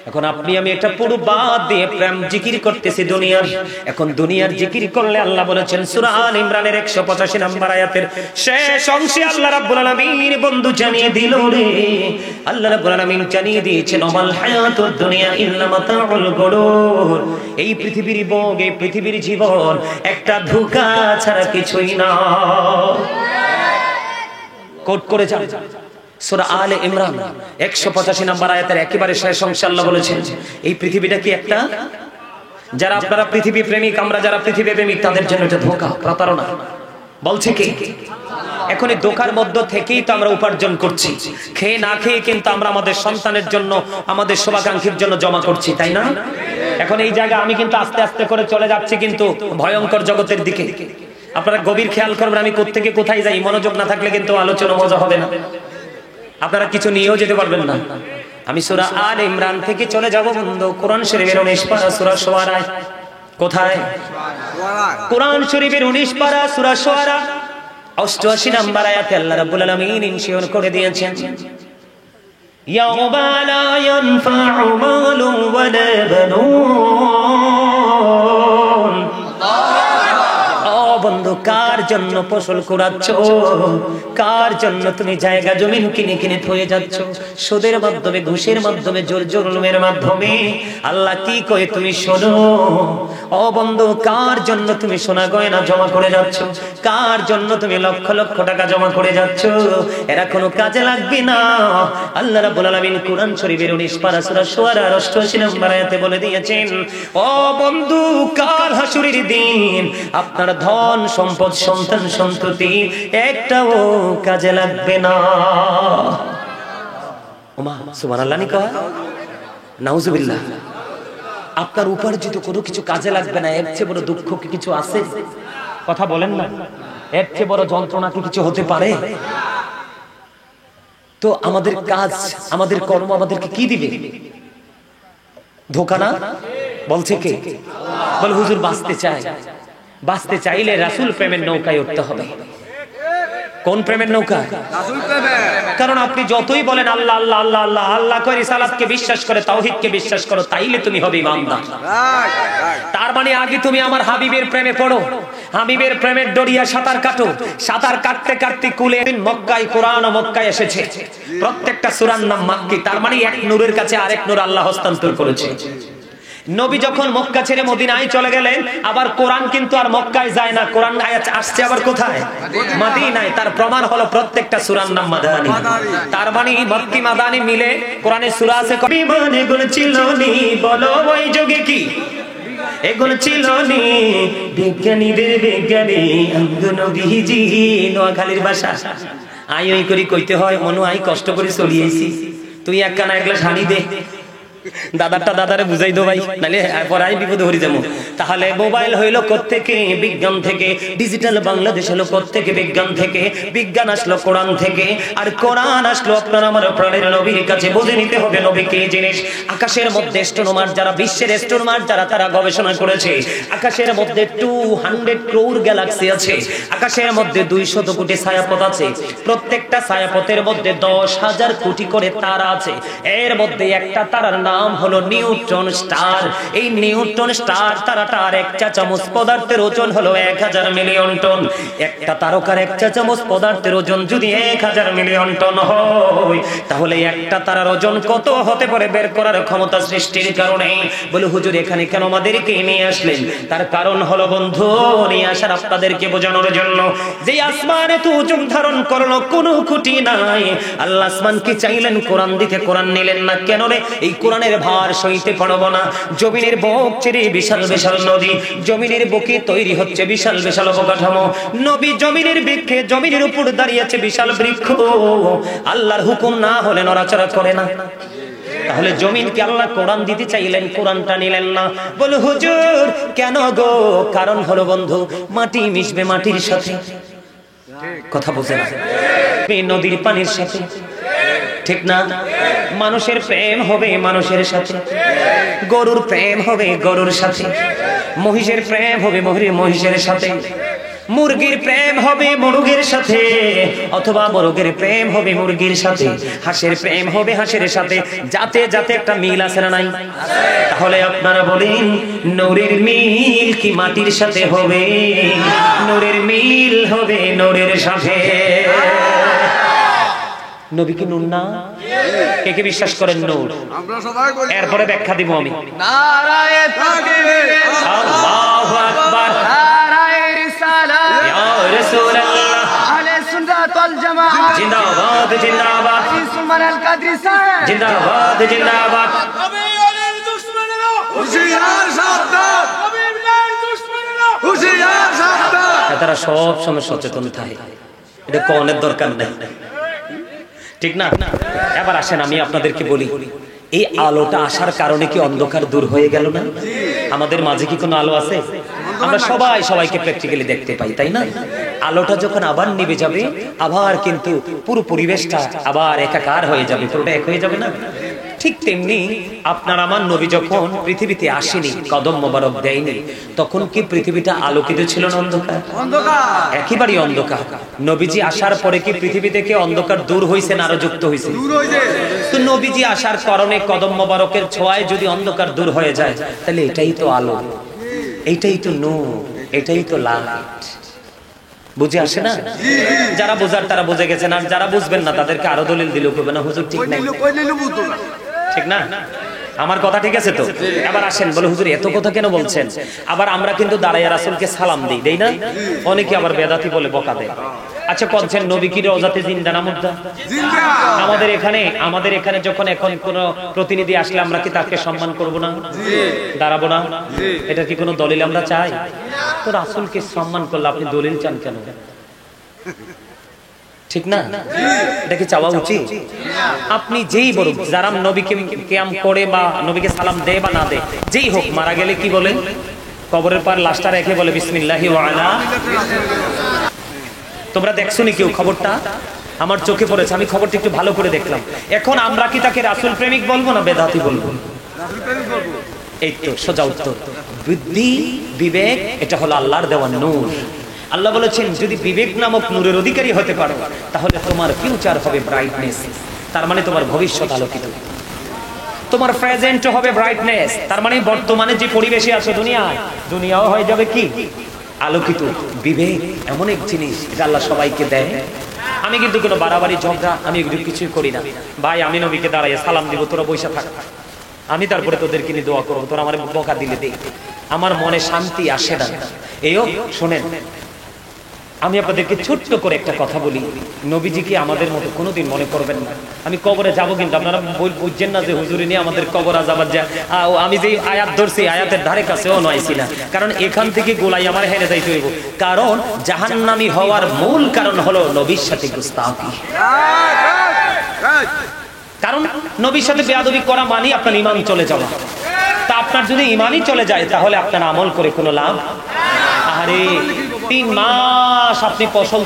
এখন আপনি আমি এটা পুরো বাদ দিয়ে প্রেম জিকির করতেছি দুনিয়ার। এখন দুনিয়ার জিকির করলে আল্লাহ বলেছেন সূরা আল ইমরানের 185 নম্বর আয়াতের শেষ অংশে আল্লাহ রাব্বুল আলামিন বন্ধু জানিয়ে দিল রে, আল্লাহ রাব্বুল আলামিন জানিয়ে দিয়েছেন ওয়াল হায়াতুদ দুনিয়া ইল্লা মাতাউল গুরুর। এই পৃথিবীর ভোগ, এই পৃথিবীর জীবন একটা ধোঁকা ছাড়া কিছুই না। কোট করে যান সূরা আলে ইমরান 185 নম্বর আয়াতের একেবারে শেষ অংশে আল্লাহ বলেছেন এই পৃথিবীটা কি একটা, যারা আপনারা পৃথিবী প্রেমিক, আমরা যারা পৃথিবী প্রেমিক, তাদের জন্য এটা ধোঁকা, প্রতারণা। বলছে কি? এখন এই ধোঁকার মধ্য থেকেই তো আমরা উপার্জন করছি, খেয়ে না খেয়ে কিন্তু আমরা আমাদের সন্তানের জন্য, আমাদের শুভাকাঙ্ক্ষীর জন্য জমা করছি, তাই না? এখন এই জায়গা আমি কিন্তু আস্তে আস্তে করে চলে যাচ্ছি কিন্তু ভয়ঙ্কর জগতের দিকে। আপনারা গভীর খেয়াল করবেন, আমি কোত্থেকে কোথায় যাই, মনোযোগ না থাকলে কিন্তু আলোচনা মজা হবে না, আপনারা কিছু নিয়েও যেতে পারবেন না। আমি সূরা আলে ইমরান থেকে চলে যাব বন্ধু কোরআন শরীফের 19 পারা সূরা শুআরা। কোথায়? কোরআন শরীফের 19 পারা সূরা শুআরা 88 নম্বর আয়াতে আল্লাহ রাব্বুল আলামিন ইনশিওর করে দিয়েছেন, ইয়াউমা লা ইয়ানফাউ মালুন ওয়ালা বানুন। ও বন্ধু, কার জন্য ফসল কুড়াচ্ছ, কার জন্য তুমি জায়গা জমিন কিনে কিনে থয়ে যাচ্ছ, সুদের মাধ্যমে, ঘুষের মাধ্যমে, জোর জুলুমের মাধ্যমে। আল্লাহ কি কয় তুমি শোনো ও বন্ধু, কার জন্য তুমি সোনা গয়না জমা করে যাচ্ছ, কার জন্য তুমি লক্ষ লক্ষ টাকা জমা করে যাচ্ছ, এরা কোনো কাজে লাগবে না। আল্লাহ রাব্বুল আলামিন কুরআন শরীফের 19 পারা সূরা শুআরার 88 নম্বর আয়াতে বলে দিয়েছেন, ও বন্ধু, কাল হাসুরের দিন আপনার ধন সম্পদ সন্তান সন্ততি একটাও কাজে লাগবে না। ওমা সুবহানাল্লাহ নি কয় নাউজুবিল্লাহ। আপনার উপার্জিত কোনো কিছু কাজে লাগবে না, এর চেয়ে বড় দুঃখ কি কিছু আছে? কথা বলেন না, এর চেয়ে বড় যন্ত্রণা কি কিছু হতে পারে? তো আমাদের কাজ, আমাদের কর্ম আমাদেরকে কি দিবে? ধোঁকা না? বলছে কে? বল হুজুর বাঁচতে চাই, বাঁচতে চাইলে রাসূল প্রেমের নৌকায় উঠতে হবে। কোন প্রেমের নৌকা? কারণ আপনি যতই বলেন আল্লাহ আল্লাহ আল্লাহ আল্লাহ আল্লাহ করে, রিসালাতকে বিশ্বাস করে, তাওহীদকে বিশ্বাস করো, তাইলে তুমি হবে ইমানদার। তার মানে আগে তুমি আমার হাবিবের প্রেমে পড়ো, হাবিবের প্রেমের দরিয়া সাঁতার কাটো। সাঁতার কাটতে কাটতে কুলে মক্কায়, কোরআন ও মক্কায় এসেছে, প্রত্যেকটা সূরার নাম মাক্কি। তার মানে এক নূরের কাছে আরেক নূর আল্লাহ হস্তান্তর করেছে। নবী যখন মক্কা ছেড়ে মদিনায় চলে গেলেন, আবার কোরআন কিন্তু আর মক্কায় যায় না, কোরআন আয়াত আসছে আবার কোথায়? মদিনায়। তার প্রমাণ হলো প্রত্যেকটা সূরার নাম মাদানী। তার মানে মক্কি মাদানী মিলে কোরআনের সূরা আছে। বিমান এগুলো ছিল নি, বলো ওই যুগে কি এগুলো ছিল নি, বিজ্ঞানীদের বিজ্ঞানী নবীজি। নোয়াখালীর ভাষা আই ওই করি কইতে হয়, মনু আই কষ্ট করে চলিয়েছি, তুই এক কানা এক গ্লাস হানি দে, দাদারটা দাদারে বুঝাই দো ভাই, নাহলে পড়াই বিপদে হরি যাবো। তাহলে মোবাইল হইলো কোত্থেকে? বিজ্ঞান থেকে। ডিজিটাল বাংলাদেশ হলো কোত্থেকে? বিজ্ঞান থেকে। বিজ্ঞান আসলো কোরআন থেকে, আর কোরআন আসলো আপনার আমার প্রাণের নবীর কাছে। বুঝে নিতে হবে নবী কি জিনিস। আকাশের মধ্যে অ্যাস্ট্রোনমার যারা, বিশ্বের অ্যাস্ট্রোনমার যারা, তারা গবেষণা করেছে আকাশের মধ্যে 200 ক্রোর গ্যালাক্সি আছে, আকাশের মধ্যে 200 কোটি ছায়াপথ আছে, প্রত্যেকটা ছায়াপথের মধ্যে 10,000 কোটি করে তারা আছে। এর মধ্যে একটা তারার নাম হলো নিউট্রন স্টার। এই নিউট্রন স্টার তারাটার এক চা চামচ পদার্থের ওজন হলো 1000 মিলিয়ন টন। একটা তারকার এক চা চামচ পদার্থের ওজন যদি 1000 মিলিয়ন টন হয়, তাহলে একটা তারার ওজন কত হতে পারে বের করার ক্ষমতা সৃষ্টির কারণে। বলে হুজুর এখানে কেন আমাদেরকে নিয়ে আসলেন? তার কারণ হলো বন্ধু, নিয়ে আসার আপনাদেরকে বোঝানোর জন্য যে আসমানে তো ওজন ধারণ করলো, কোনো খুঁটি নাই। আল্লাহ আসমানকে চাইলেন কোরআন দিতে, কোরআন নিলেন না। কেন রে? এই কোরআনের ভার সইতে পারবো না। জমিনের বুক ছেড়ে বিশাল বিশাল নদী, জমিনের বুকে তৈরি হচ্ছে বিশাল বিশাল অবকাঠামো। নবী জমিনের বৃক্ষে, জমিনের উপর দাঁড়িয়ে আছে বিশাল বৃক্ষ, আল্লাহর হুকুম না হলে নড়াচড়া করে না। তাহলে জমিনকে আল্লাহ কোরআন দিতে চাইলেন, কোরআনটা নিলেন না। বলে হুজুর কেন গো? কারণ হলো বন্ধু, মাটি মিশবে মাটির সাথে, কথা বুঝে না, নদীর পানির সাথে, ঠিক না? মানুষের প্রেম হবে মানুষের সাথে, গরুর প্রেম হবে গরুর সাথে, মহিষের প্রেম হবে মহিষের সাথে, মুরগির প্রেম হবে মুরগির সাথে, অথবা মুরগির প্রেম হবে মুরগির সাথে, হাঁসের প্রেম হবে হাঁসের সাথে। যাতে যাতে একটা মিল আছে না নাই? তাহলে আপনারা বলেন, নূরের মিল কি মাটির সাথে হবে? নূরের মিল হবে নূরের সাথে। নবী কি নূর না? কে কে বিশ্বাস করেন নূর? এরপরে ব্যাখ্যা দিব আমি। নারায়ে তাকবীর, আল্লাহু আকবার, নারায়ে রিসালাত, ইয়া রাসূলুল্লাহ, আহলে সুন্নাত ওয়াল জামাআত জিন্দাবাদ জিন্দাবাদ, সুবহানাল কাদরি সাহেব জিন্দাবাদ জিন্দাবাদ। কবিরের দুশমনেরা হুশিয়ার সাবধান, কবিরের দুশমনেরা হুশিয়ার সাবধান। তারা সব সময় সচেতন থাকে, এটা কোনের দরকার নেই, ঠিক না? এবার আসেন আমি আপনাদেরকে বলি, এই আলোটা আসার কারণে কি অন্ধকার দূর হয়ে গেল না? আমাদের মাঝে কি কোনো আলো আছে? আমরা সবাই সবাইকে প্র্যাকটিক্যালি দেখতে পাই, তাই না? আলোটা যখন আবার নিভে যাবে, আবার কিন্তু পুরো পরিবেশটা আবার একাকার হয়ে যাবে, পুরোটা এক হয়ে যাবে না? ঠিক তেমনি আপনার আমার নবী যখন পৃথিবীতে আসেনি, কদম মোবারক দেয়নি, তখন কি পৃথিবীটা আলোকিত ছিল না অন্ধকার? একেবারেই অন্ধকার। নবীজি আসার পরে কি পৃথিবী থেকে অন্ধকার দূর হয়েছে না আরো যুক্ত হয়েছে? তো নবীজি আসার কারণে কদম মোবারকের ছোঁয়ায় যদি অন্ধকার দূর হয়ে যায়, তাহলে এটাই তো আলো, এইটাই তো নূর, এটাই তো লাইট। বুঝে আসে না? যারা বোঝার তারা বুঝে গেছেন, আর যারা বুঝবেন না তাদেরকে আরো দলিল দিলেও করবে না হুজুর ঠিক নাই, ঠিক না? আমার কথা ঠিক আছে তো? এবার আসেন, বলে হুজুর এত কথা কেন বলছেন? আবার আমরা কিন্তু দাঁড়াইয়া রাসূলকে সালাম দিই, দেই না? অনেকে আবার বেদাতি বলে বকা দেয়। আচ্ছা কোনছেন নবী কি রওজাতে জিন্দা না মুর্দা? জিন্দা। আমাদের এখানে যখন এখন কোন প্রতিনিধি আসলে আমরা কি তাকে সম্মান করব না? জি। দাঁড়াবো না? জি। এটা কি কোনো দলিল আমরা চাই? তো রাসূলকে সম্মান করলে আপনি দলিল চান কেন? ঠিক না? এটা কি চাওয়া উচিত? আপনি যেই বলুন, যারা নবীকে কিয়াম করে বা নবীকে সালাম দেয় বা না দেয়, যেই হোক, মারা গেলে কি বলেন? কবরের পার লাশটা রেখে বলে বিসমিল্লাহি ওয়া আলা। তোমরা দেখছো নি কেউ খবরটা? আমার চোখে পড়েছে, আমি খবরটা একটু ভালো করে দেখলাম। এখন আমরা কি তাকে রাসূল প্রেমিক বলবো না বেদাতি বলবো? রাসূল প্রেমিক বলবো। এই তো সোজা উত্তর। বুদ্ধি বিবেক এটা হলো আল্লাহর দেওয়া নূর। আল্লাহ বলেছেন যদি বিবেক নামক নূরের অধিকারী হতে পারো তাহলে তোমার ফিউচার হবে ব্রাইটনেস, তার মানে তোমার ভবিষ্যৎ আলোকিত। তোমার প্রেজেন্ট হবে ব্রাইটনেস, তার মানে বর্তমানে যে পরিবেশে আছে দুনিয়াও হয়ে যাবে কি আলোকিত। বিবেক এমন এক জিনিস যা আল্লাহ সবাইকে দেয়। আমি কিন্তু কোনো বাড়াবাড়ি ঝগড়া আমি এগুলো কিছুই করি না। ভাই আমি নবীকে দাঁড়াইয়া সালাম দিব, তোরা বসে থাক, আমি তারপরে তোদেরকে নিয়ে দোয়া করবো, তোরা আমার বকা দিলে দে, আমার মনে শান্তি আসে না। এইও শোনেন, আমি আপনাদেরকে ছোট্ট করে একটা কথা বলি, নবীজিকে আমাদের মতো কোনোদিন মনে করবেন না। আমি কবরে যাব কিন্তু আপনারা বুঝছেন না যে হুজুরি নিয়ে আমাদের কবর আজাবার যা। আমি যে আয়াত ধরছি আয়াতের ধারে কাছেও নয়ছি না, কারণ এখান থেকে গোলাই আমার হেরে যাইতে হইব। কারণ জাহান্নামী হওয়ার মূল কারণ হলো নবীর সাথে গুস্তাখি। কারণ নবীর সাথে বেয়াদবি করা মানে আপনার ঈমান চলে যাওয়া। তা আপনার যদি ঈমানই চলে যায় তাহলে আপনার আমল করে কোনো লাভ। আরে 3 মাস আপনি ফসল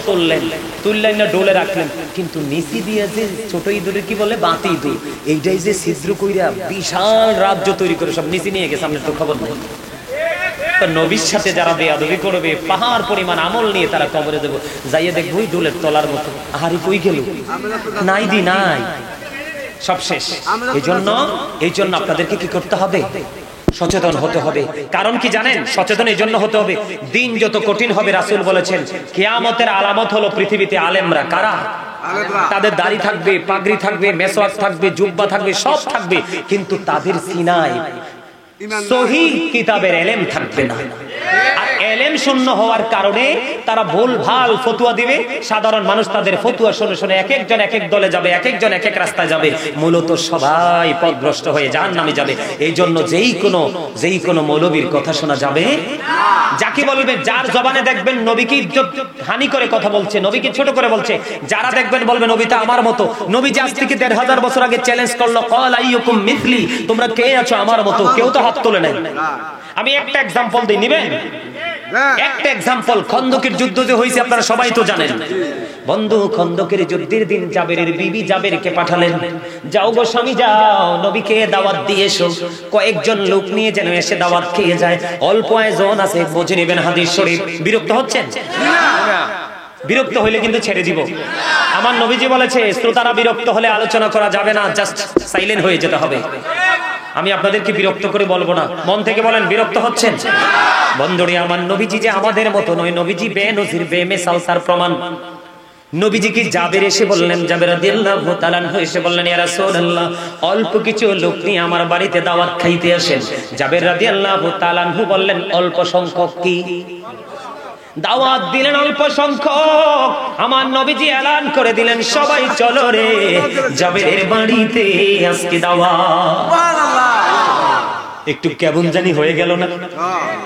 তুললেন না ডোলে রাখলেন, কিন্তু নিচি দিয়ে যে ছোট ইঁদুরে কি বলে বাতি ইঁদুর, এইটাই যে ছিদ্র কইরা বিশাল রাজ্য তৈরি করে সব নিচে নিয়ে গেছে, আপনার তো খবর নেই। তো নবীর সাথে যারা বেয়াদবি করবে পাহাড় পরিমাণ আমল নিয়ে তারা কবরে দেবো, যাইয়ে দেখবো ওই ডোলের তলার মতো। আহারি কই গেল, নাই সব শেষ। এই জন্য আপনাদেরকে কি করতে হবে? সচেতন হতে হবে। কারণ কি জানেন? সচেতন এই জন্য হতে হবে, দিন যত কঠিন হবে রাসূল বলেছেন কিয়ামতের আলামত হলো পৃথিবীতে আলেমরা। কারা? তাদের দাড়ি থাকবে, পাগড়ি থাকবে, মেসওয়াক থাকবে, জুব্বা থাকবে, সব থাকবে, কিন্তু তাদের সিনায় সহিহ কিতাবের ইলম থাকবে না। আর ইলম শূন্য হওয়ার কারণে তারা ভুলভাল ফতোয়া দিবে। সাধারণ মানুষ তাদের ফতোয়া শুনে শুনে এক একজন এক এক দলে যাবে, এক একজন এক এক রাস্তায় যাবে, মূলত সবাই পথভ্রষ্ট হয়ে জাহান্নামে যাবে। এই জন্য যেই কোনো মৌলবীর কথা শোনা যাবে না। যাকে বলবে, যার জবানে দেখবেন নবীকে ইজ্জত হানি করে কথা বলছে, নবীকে ছোট করে বলছে, যারা দেখবেন বলবে নবী তা আমার মতো। নবী যে আজ থেকে 1500 বছর আগে চ্যালেঞ্জ করলো, ক্বাল আইয়ুকুম মিথলি, তোমরা কে আছো আমার মতো, কেউ তো হাত তোলে নাই। আমি একটা एग्जांपल দিই, নিবেন? একটা एग्जांपल, খন্দকের যুদ্ধ যে হইছে আপনারা সবাই তো জানেন। বন্ধু, খন্দকের যুদ্ধের দিন জাবেরের বিবি জাবেরকে পাঠালেন, যাও গো স্বামী যাও, নবীকে দাওয়াত দিয়ে এসো। কয়েকজন লোক নিয়ে যেন এসে দাওয়াত খেয়ে যায়, অল্প আয়োজন আছে, বুঝে নেবেন হাদিস শরীফ। বিরক্ত হচ্ছেন? বিরক্ত হইলে কিন্তু ছেড়ে দিব। আমার নবীজি বলেছে শ্রোতারা বিরক্ত হলে আলোচনা করা যাবে না, জাস্ট সাইলেন্ট হয়ে যেতে হবে। আমি আপনাদেরকে বিরক্ত করে বলবো না, মন থেকে বলেন বিরক্ত হচ্ছেন? বন্ধুরে আমার, নবীজি যে আমাদের মতো নয়, নবীজি বেনজির বেমিসাল, তার প্রমাণ। নবীজিকে জাবের এসে বললেন, জাবের রাদিয়াল্লাহু তাআলা আনহু এসে বললেন, ইয়া রাসূলুল্লাহ, অল্প কিছু লোক নিয়ে আমার বাড়িতে দাওয়াত খাইতে আসেন। জাবের রাদিয়াল্লাহু তাআলা আনহু বললেন, অল্প সংখ্যক কি? দাওয়াত দিলেন অল্প সংখ্যক। আমার নবীজি এলান করে দিলেন, সবাই চলো রে জাবেরের বাড়িতে আজকে দাওয়াত। সুবহানাল্লাহ। একটু কেমন জানি হয়ে গেল না?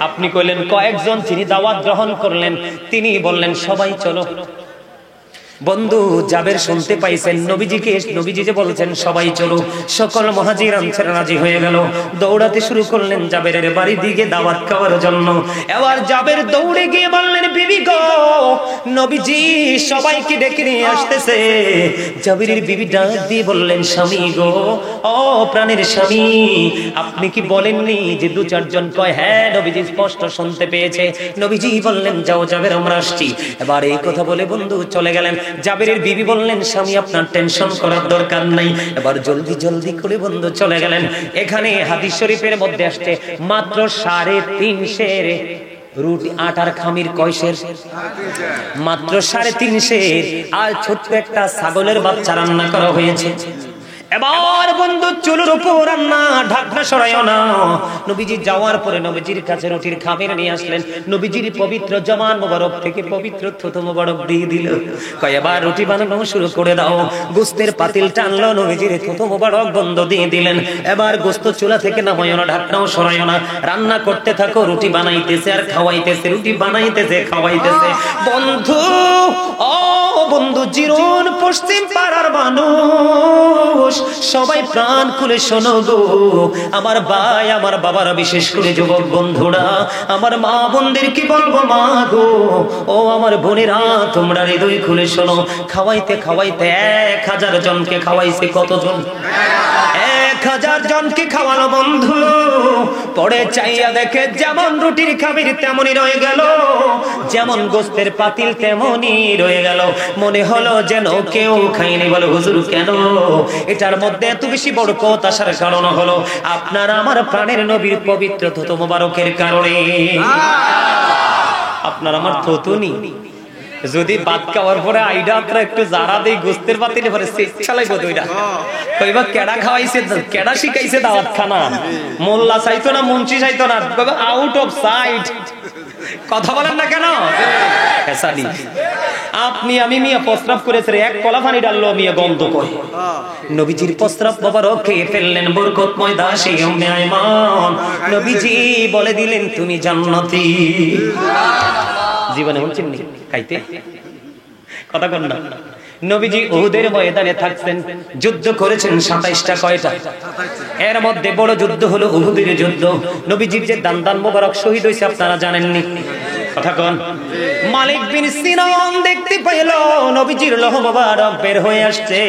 আপনি কইলেন কয়েকজন, তিনি দাওয়াত গ্রহণ করলেন, তিনি বললেন সবাই চলো। বন্ধু, জাবের শুনতে পাইছেন নবীজি যে বলছেন সবাই চলো, সকল মুহাজির আনসার রাজি হয়ে গেল, দৌড়াতে শুরু করলেন জাবেরের বাড়ির দিকে দাওয়াত খাওয়ার জন্য। এবার জাবের দৌড়ে গিয়ে বললেন, বিবি গো, নবীজি সবাইকে ডেকে নিয়ে আসতেছে। জাবেরের বিবি ডাক দিয়ে বললেন, স্বামী গো, ও প্রাণের স্বামী, আপনি কি বলেননি যে 2-4 জন? কয় হ্যাঁ, নবীজি স্পষ্ট শুনতে পেয়েছে। নবীজি বললেন, যাও জাবের, আমরা আসছি। এবার এই কথা বলে বন্ধু চলে গেলেন। জাবেরের বিবি বললেন, স্বামী আপনার টেনশন করার দরকার নাই। এবার জলদি করে বন্ধু চলে গেলেন। এখানে হাদিস শরীফের মধ্যে আসছে মাত্র 350 রুটি আটার খামির কয়সের? মাত্র 350 আর ছোট্ট একটা ছাগলের বাচ্চা রান্না করা হয়েছে। এবার বন্ধু চুলোর উপর রান্না, ঢাকনা সরাইও না। নবীজি যাওয়ার পরে নবীজির কাছে রুটির খামির নিয়ে আসলেন, নবীজির পবিত্র জমান মোবারক থেকে পবিত্র থুতু মোবারক দিয়ে দিল, কয় এবার রুটি বানানো শুরু করে দাও। গোস্তের পাতিল টানলো, নবীজির থুতু মোবারক বন্ধ দিয়ে দিলেন। এবার গোস্ত চুলা থেকে নামাইও না, ঢাকনাও সরাইও না, রান্না করতে থাকো। রুটি বানাইতেছে আর খাওয়াইতেছে, রুটি বানাইতেছে খাওয়াইতেছে। বন্ধু ও বন্ধু, জিরুন পশ্চিম পাড়ার মানুষ সবাই প্রাণ খুলে শোনো গো, আমার ভাই আমার বাবারা, বিশেষ করে যুবক বন্ধুরা, আমার মা বোনদের কি বলবো মা গো, ও আমার বোনেরা, তোমরা হৃদয় খুলে শোনো। খাওয়াইতে খাওয়াইতে 1000 জনকে খাওয়াইছে। কতজন? 1000 জনকে খাওয়ানো বন্ধু। পরে চাইয়া দেখে যেমন রুটির খামির তেমনই রয়ে গেল, যেমন গোস্তের পাতিল তেমনই রয়ে গেল। মনে হলো যেন কেউ খায়নি। বলে হুজুর কেন? এটার মধ্যে এত বেশি বরকত আসার কারণ হলো আপনার আমার প্রাণের নবীর পবিত্র থুতু মোবারকের কারণে। আপনার আমার থুতুনি যদি ভাত খাওয়ার পরে আইডা আপনারা একটু জারা দেই গোস্তের পাতিলে পরে চালাই বোধ ওইটা কইবা কেডা খাওয়াইছে, কেডা শিখাইছে দাওয়াত খানা। মোল্লা চাইতো না, মুন্সি চাইতো না, আউট অফ সাইট। কথা বলেন না কেন? আপনি আমি মিয়া প্রস্রাব করেছে, এক কলা পানি ডাললো মিয়া গন্ধ করে। নবীজির প্রস্রাব মোবারক খেয়ে ফেললেন বরকতময় দাসী উম্মে আইমান। নবীজি বলে দিলেন তুমি জান্নাতি। জীবনে হুঁচিন নি খাইতে কথা কন না। নবীজি উহুদের ময়দানে থাকতেন, যুদ্ধ করেছেন 27টা। কয়টা? এর মধ্যে বড় যুদ্ধ হলো উহুদের যুদ্ধ। নবীজির যে দান মোবারক শহীদ হয়েছে আপনারা জানেননি? কথা কন। মালিক বিন সিনান দেখতে পাইল নবীজির লৌহ মোবারক বের হয়ে আসছে।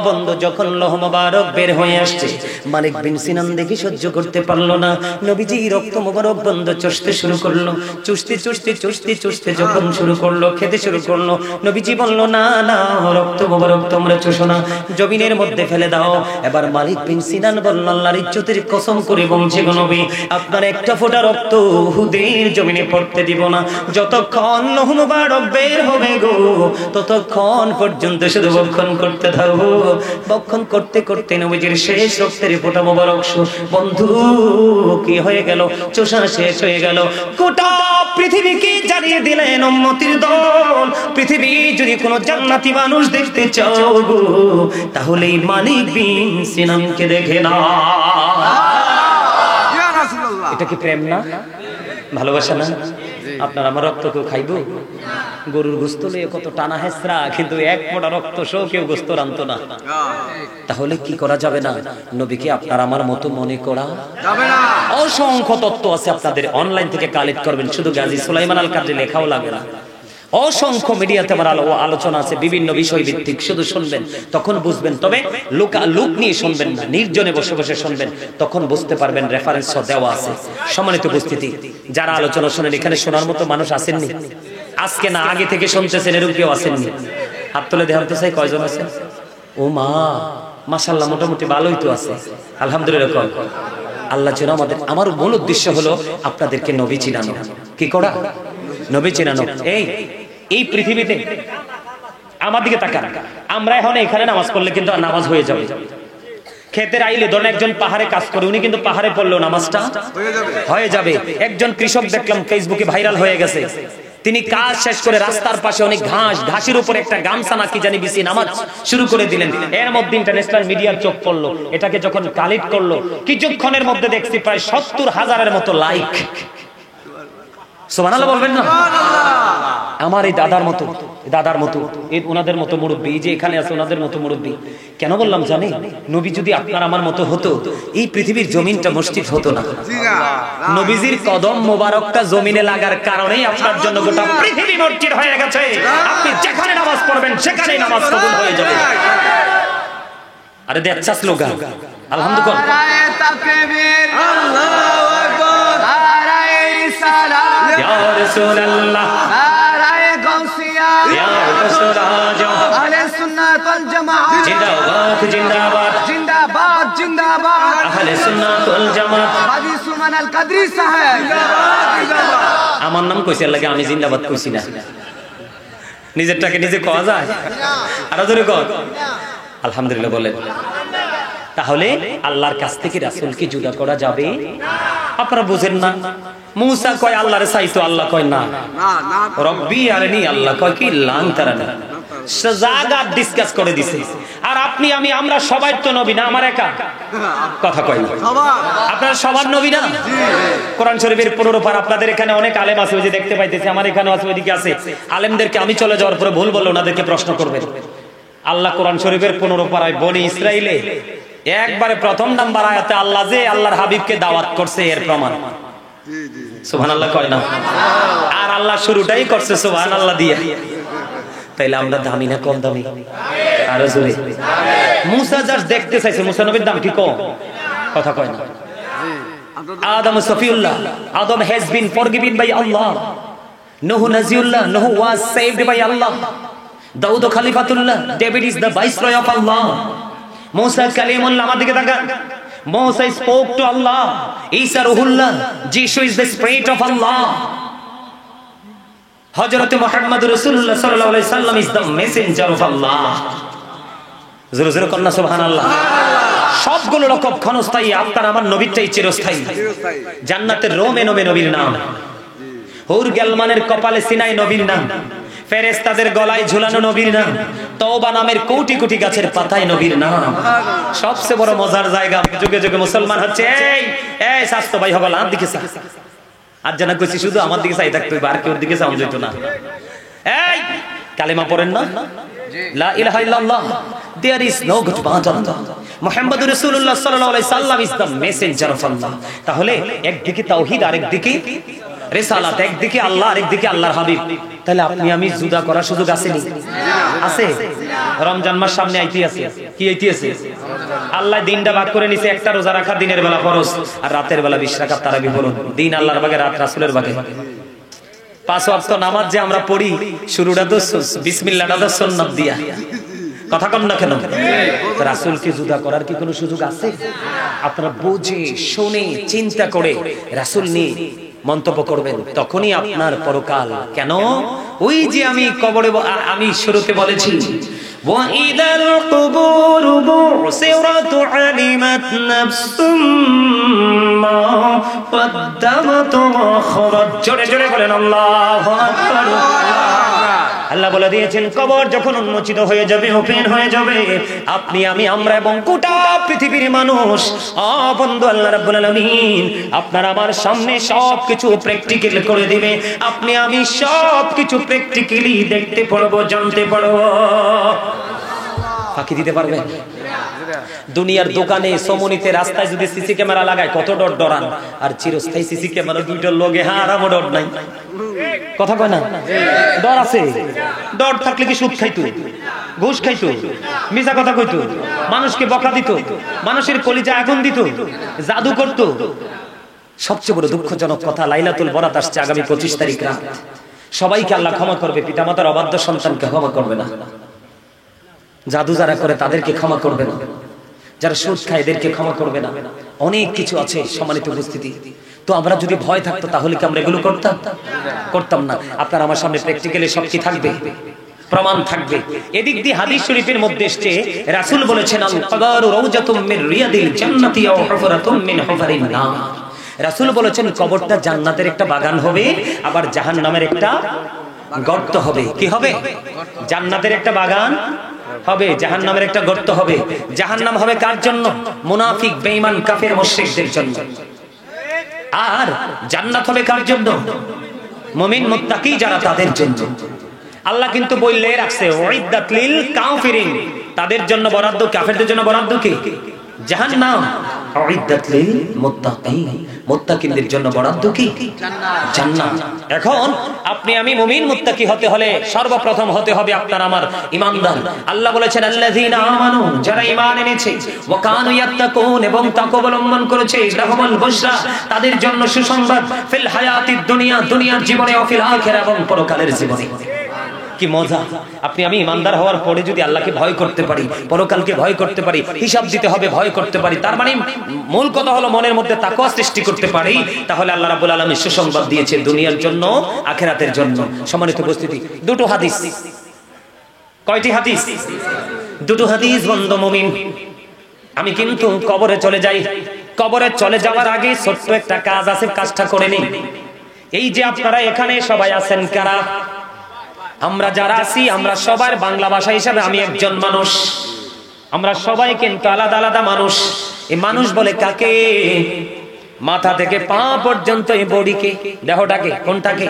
বন্ধু, যখন লৌহ মোবারক বের হয়ে আসছে, মালিক বিন সিনান দেখি সহ্য করতে পারলো না। নবীজি রক্ত মোবারক বন্ধ চুষতে শুরু করলো। চুষতে চুষতে চুষতে চুষতে যখন শুরু করলো, খেতে শুরু করলো, নবীজি বলল না না, রক্ত মোবারক তোমরা চুষো না, জমিনের মধ্যে ফেলে দাও। এবার মালিক বিন সিনান বলল আল্লাহর ইজ্জতের কসম করে বলছে গো নবী, আপনার একটা ফোঁটা রক্ত উহুদের জমিনে পড়তে দিব না। যতক্ষণ লৌহ মোবারক বের হবে গো, ততক্ষণ পর্যন্ত শুধু বক্ষণ করতে থাকবো। বক্ষণ করতে করতে নবীজির শেষ রক্তের ফোঁটা মোবারক বন্ধু কি হয়ে গেল? চোষা শেষ হয়ে গেল। গোটা পৃথিবীকে জানিয়ে দিলেন উম্মতির দল, পৃথিবী যদি কোনো জান্নাতি মানুষ দেখতে চাও গো, তাহলে মালিক বিন সিনানকে দেখে না। এটা কি প্রেম না? ভালোবাসা না? আপনার আমার রক্ত কেউ খাইব? গরুর গোস্ত নিয়ে কত টানা হেসরা, কিন্তু এক ফোঁটা রক্ত সহ কেউ গোস্ত রানতো না। তাহলে কি করা যাবে না? নবীকে আপনার আমার মতো মনে করা যাবে না। অসংখ্য তত্ত্ব আছে, আপনাদের অনলাইন থেকে কালেক্ট করবেন, শুধু গাজী সুলাইমান আল কাদরি লেখাও লাগে না। অসংখ্য মিডিয়াতে আমার আলোচনা আছে বিভিন্ন বিষয় ভিত্তিক, শুধু শুনবেন তখন বুঝবেন। তবে লোক নিয়ে শুনবেন না, নির্জনে বসে বসে শুনবেন, তখন বুঝতে পারবেন। রেফারেন্স দেওয়া আছে। সম্মানিত উপস্থিতি, যারা আলোচনা শোনেন, এখানে শোনার মতো মানুষ আসেননি আজকে? না আগে থেকে শুনতেছেন এরকম কেউ আসেননি? হাত তুলে দেখান তো চাই কয়জন আছেন? ও মা, মাশাআল্লাহ, মোটামুটি ভালোই তো আছে, আলহামদুলিল্লাহ। আল্লাহ যেন আমার মূল উদ্দেশ্য হলো আপনাদেরকে নবী চিনানো। কি করা? নবী চিনানো। এই পৃথিবীতে আমার দিকে তাকান, আমরা এখন এখানে নামাজ পড়লে কিন্তু নামাজ হয়ে যাবে। ক্ষেতের আইলে ধরেন একজন পাহাড়ে কাজ করে, উনি কিন্তু পাহাড়ে পড়লেও নামাজটা হয়ে যাবে। একজন কৃষক দেখলাম ফেসবুকে ভাইরাল হয়ে গেছে, তিনি কাজ শেষ করে রাস্তার পাশে অনেক ঘাসের উপর একটা গামছা না কি জানি বিছিয়ে নামাজ শুরু করে দিলেন। এর মধ্যে ইন্টারন্যাশনাল মিডিয়ার চোখ পড়লো। এটাকে যখন কালেক্ট করলো, কিছুক্ষণের মধ্যে দেখছি প্রায় 70,000-এর মতো লাইক। সুবহানাল্লাহ বলবেন না? আমার এই দাদার মতো ওনাদের মতো মুরব্বী যে এখানে আছে, ওনাদের মতো মুরব্বী। কেন বললাম জানি? নবী যদি আপনার আমার মতো হতো, এই পৃথিবীর জমিনটা মসজিদ হতো না। নবীজির কদম মোবারকটা জমিনে লাগার কারণেই আপনার জন্য গোটা পৃথিবী মসজিদ হয়ে গেছে। আপনি যেখানে নামাজ পড়বেন সেখানেই নামাজ কবুল হয়ে যাবে। আরে দেখছাস লোগা, আলহামদুলিল্লাহ, ইয়া রাসূলুল্লাহ, নারায়ে গাউসিয়া, ইয়া রাসূলুল্লাহ, আহলে সুন্নাত ওয়াল জামাত জিন্দাবাদ জিন্দাবাদ জিন্দাবাদ জিন্দাবাদ, আহলে সুন্নাত ওয়াল জামাত, হাজী সুমান আল কাদরি সাহেব জিন্দাবাদ জিন্দাবাদ। আমার নাম কইছে লাগে আমি জিন্দাবাদ কইছি না। নিজেরটাকে নিজে কওয়া যায়? আরো জোরে কর আলহামদুলিল্লাহ বলেন। তাহলে আল্লাহর কাছ থেকে রাসূলকে জুদা করা যাবে? আপনারা বুঝেন না? মুসা কয় আল্লাহরে চাইতো, আল্লাহ কয় না। রব্বি আরনি, আল্লাহ কয় কি লাং তারানা। জায়গা ডিসকাস করে দিছে। আর আপনি আমি আমরা সবাই তো নবী না, আমার একা কথা কয় না। আপনারা সবার নবী না? কোরআন শরীফের 15 পারা আপনাদের এখানে অনেক আলেম আছে, ওই যে দেখতে পাইতেছি আমার এখানে আছে, ওইদিকে আছে। আলেমদেরকে আমি চলে যাওয়ার পরে ভুল বললে ওনাদেরকে প্রশ্ন করবেন। আল্লাহ কোরআন শরীফের 15 পারায় বনি ইসরাইলে একবারে প্রথম নাম্বার আয়াতে আল্লাহ যে আল্লাহর হাবিবকে দাওয়াত করছে এর প্রমাণ। সুবহানাল্লাহ কয় না? আর আল্লাহ শুরুটাই করছে সুবহানাল্লাহ দিয়ে। তাইলে আমরা দামি না কম দামি? আরো জোরে। মুসা জাস্ট দেখতে চাইছে, মুসা নবীর দাম কি কম? কথা কয় না। আদম Shafiullah, Adam has been forgiven by Allah. Nuh Naziullah, Nuh was saved by Allah. Daud Khalifatullah, David is the viceroy of Allah. Musa Kalimullah, আমার দিকে তাকান। Moses spoke to Allah. Isa Ruhullah, Jesus is the spirit of Allah. Hazrat Muhammad Rasulullah sallallahu alaihi wasallam is the messenger of Allah. জোরে জোরে কন্না সুবহানাল্লাহ। সবগুলো রকম ক্ষণস্থায়ী, আপনার আমার নবীটাই চিরস্থায়ী। জান্নাতের রোমে নবে নবীর নাম, হুর গেলমানের কপালে সিনাই নবীর নাম, ফেরেশতাদের গলায় ঝুলানো নবীর নাম, তওবা নামের কোটি কোটি গাছের পাতায় নবীর নাম। সবচেয়ে বড় মজার জায়গা, যুগে যুগে মুসলমান হচ্ছে এই এই স্বাস্থ্য ভাই হবল আর দিকে আর জানা কইছি শুধু আমার দিকে চাই থাকতো, আর কেউ দিকে চাও যেত না। এই কালেমা পড়েন না? লা ইলাহা ইল্লাল্লাহ, there is no god but Allah, মুহাম্মাদুর রাসূলুল্লাহ সাল্লাল্লাহু আলাইহি সাল্লাম is the messenger of Allah। তাহলে একদিকে তাওহীদ, আরেকদিকে রিসালাত, একদিকে আল্লাহ আরেকদিকে আল্লাহর হাবিব। তাহলে আপনি আমি জুদা করার সুযোগ আছে নি? আছে। রমজান মাস সামনে আইতে আছে। কি আইতে আছে? আল্লাহ দিনটা ভাগ করে নিছে, একটা রোজা রাখা দিনের বেলা ফরজ, আর রাতের বেলা 20 রাকাত তারাবি পড়ুন। দিন আল্লাহর ভাগে, রাত রাসূলের ভাগে। 5 ওয়াক্ত নামাজ যে আমরা পড়ি, শুরুটা তো বিসমিল্লাহটা তো সুন্নাত দিয়া। কথা কন না কেন? রাসূলকে জুদা করার কি কোনো সুযোগ আছে? আপনারা বুঝে শুনে চিন্তা করে রাসূল নিয়ে মন্তব্য করবেন, তখনই আপনার পরকাল। কেন? ওই যে আমি কবরে, আমি শুরুতে বলেছি ওয়াইদাল কুবুর বুসিরাত আলিমাত নাফসুম মা কদ্দামাত ওয়া আখরাত। জোরে জোরে বলেন আল্লাহু আকবার। আল্লাহ বলে দিয়েছেন কবর যখন উন্মোচিত হয়ে যাবে, ওপেন হয়ে যাবে, আপনি আমি আমরা এবং গোটা পৃথিবীর মানুষ, বন্ধু আল্লাহ রাব্বুল আলামিন আপনার আমার সামনে সবকিছু প্র্যাকটিক্যাল করে দিবে। আপনি আমি সবকিছু প্র্যাকটিক্যালি দেখতে পারবো, জানতে পারবো। ফাঁকি দিতে পারবেন? দুনিয়ার দোকানে, সমনিতে, রাস্তায় যদি সিসি ক্যামেরা লাগায় কত ডর ডরান, আর চিরস্থায়ী সিসি ক্যামেরা দুইটার লগে হারামো ডর নাই। কথা কয় না? ডর আছে। ডর থাকলে কি সুদ খাইতো, ঘুষ খাইতো, মিছা কথা কইতো, মানুষকে বকা দিত, মানুষের কলিজা আগুন দিত, জাদু করত। সবচেয়ে বড় দুঃখজনক কথা, লাইলাতুল বরাত আসছে আগামী 25 তারিখ রাত। সবাইকে আল্লাহ ক্ষমা করবে, পিতামাতার অবাধ্য সন্তানকে ক্ষমা করবে না। জাদু যারা করে তাদেরকে ক্ষমা করবে না, যারা সুদ খায় এদেরকে ক্ষমা করবে না। অনেক কিছু আছে সম্মানিত উপস্থিতি। তো আমরা যদি ভয় থাকতো তাহলে কি আমরা এগুলো করতাম? করতাম না। আপনার আমার সামনে প্র্যাকটিক্যালি সব কি থাকবে, প্রমাণ থাকবে। এদিক দিয়ে হাদিস শরীফের মধ্যে এসেছে, রাসূল বলেছেন আল কবরু রাউজাতুম মির রিয়াদিল জান্নাতি আও হুফরাতুম মিন হুফারিন নার। রাসূল বলেছেন কবরটা জান্নাতের একটা বাগান হবে, আবার জাহান্নামের একটা গর্ত হবে। কি হবে? জান্নাতের একটা বাগান হবে, জাহান্নামের একটা গর্ত হবে। জাহান্নাম হবে কার জন্য? মুনাফিক, বেঈমান, কাফের, মুশরিকদের জন্য। আর জান্নাত হবে কার জন্য? মুমিন, মুত্তাকি যারা, তাদের জন্য। আল্লাহ কিন্তু বললে রাখছে উইদ্দাত লিল কাফিরিন, তাদের জন্য বরাদ্দ, কাফেরদের জন্য বরাদ্দ কি? জাহান্নাম। উইদ্দাত লিল মুত্তাকিন, মুত্তাকিনদের জন্য বরাদ্দ কি? জান্নাত। এখন আপনি আমি মুমিন মুত্তাকি হতে হলে সর্বপ্রথম হতে হবে আপনার আমার ঈমানদার। আল্লাহ বলেছেন আল্লাযীনা আমানু, যারা ঈমান এনেছে, ওয়া কানু ইয়াত্তাকুন, এবং তাকওয়া অবলম্বন করেছে, লাহুমুল বুশরা, তাদের জন্য সুসংবাদ, ফিল হায়াতিদ দুনিয়া, দুনিয়ার জীবনে, ও ফিল আখিরা, এবং পরকালের জীবনে। কি মজা। আপনি আমি ইমানদার হওয়ার পরে যদি আল্লাহকে ভয় করতে পারি, পরকালকে ভয় করতে পারি, হিসাব দিতে হবে ভয় করতে পারি, তার মানে মূল কথা হলো মনের মধ্যে তাকওয়া সৃষ্টি করতে পারি, তাহলে আল্লাহ রাব্বুল আলামিন সুসংবাদ দিয়েছে দুনিয়ার জন্য আখিরাতের জন্য। সম্মানিত উপস্থিতি, দুটো হাদিস। কয়টি হাদিস? দুটো হাদিস। বন্ধু মুমিন, আমি কিন্তু কবরে চলে যাই। কবরে চলে যাওয়ার আগে ছোট্ট একটা কাজ আছে, কাজটা করে নিন। এই যে আপনারা এখানে সবাই আছেন, কারা? আমরা যারা আছি আমরা সবার বাংলা ভাষা হিসাবে আমি একজন মানুষ। আমরা সবাই কিন্তু আলাদা আলাদা মানুষ। এই মানুষ বলে কাকে? মাথা থেকে পা পর্যন্ত এই বডিকে, দেহটাকে। কোনটাকে?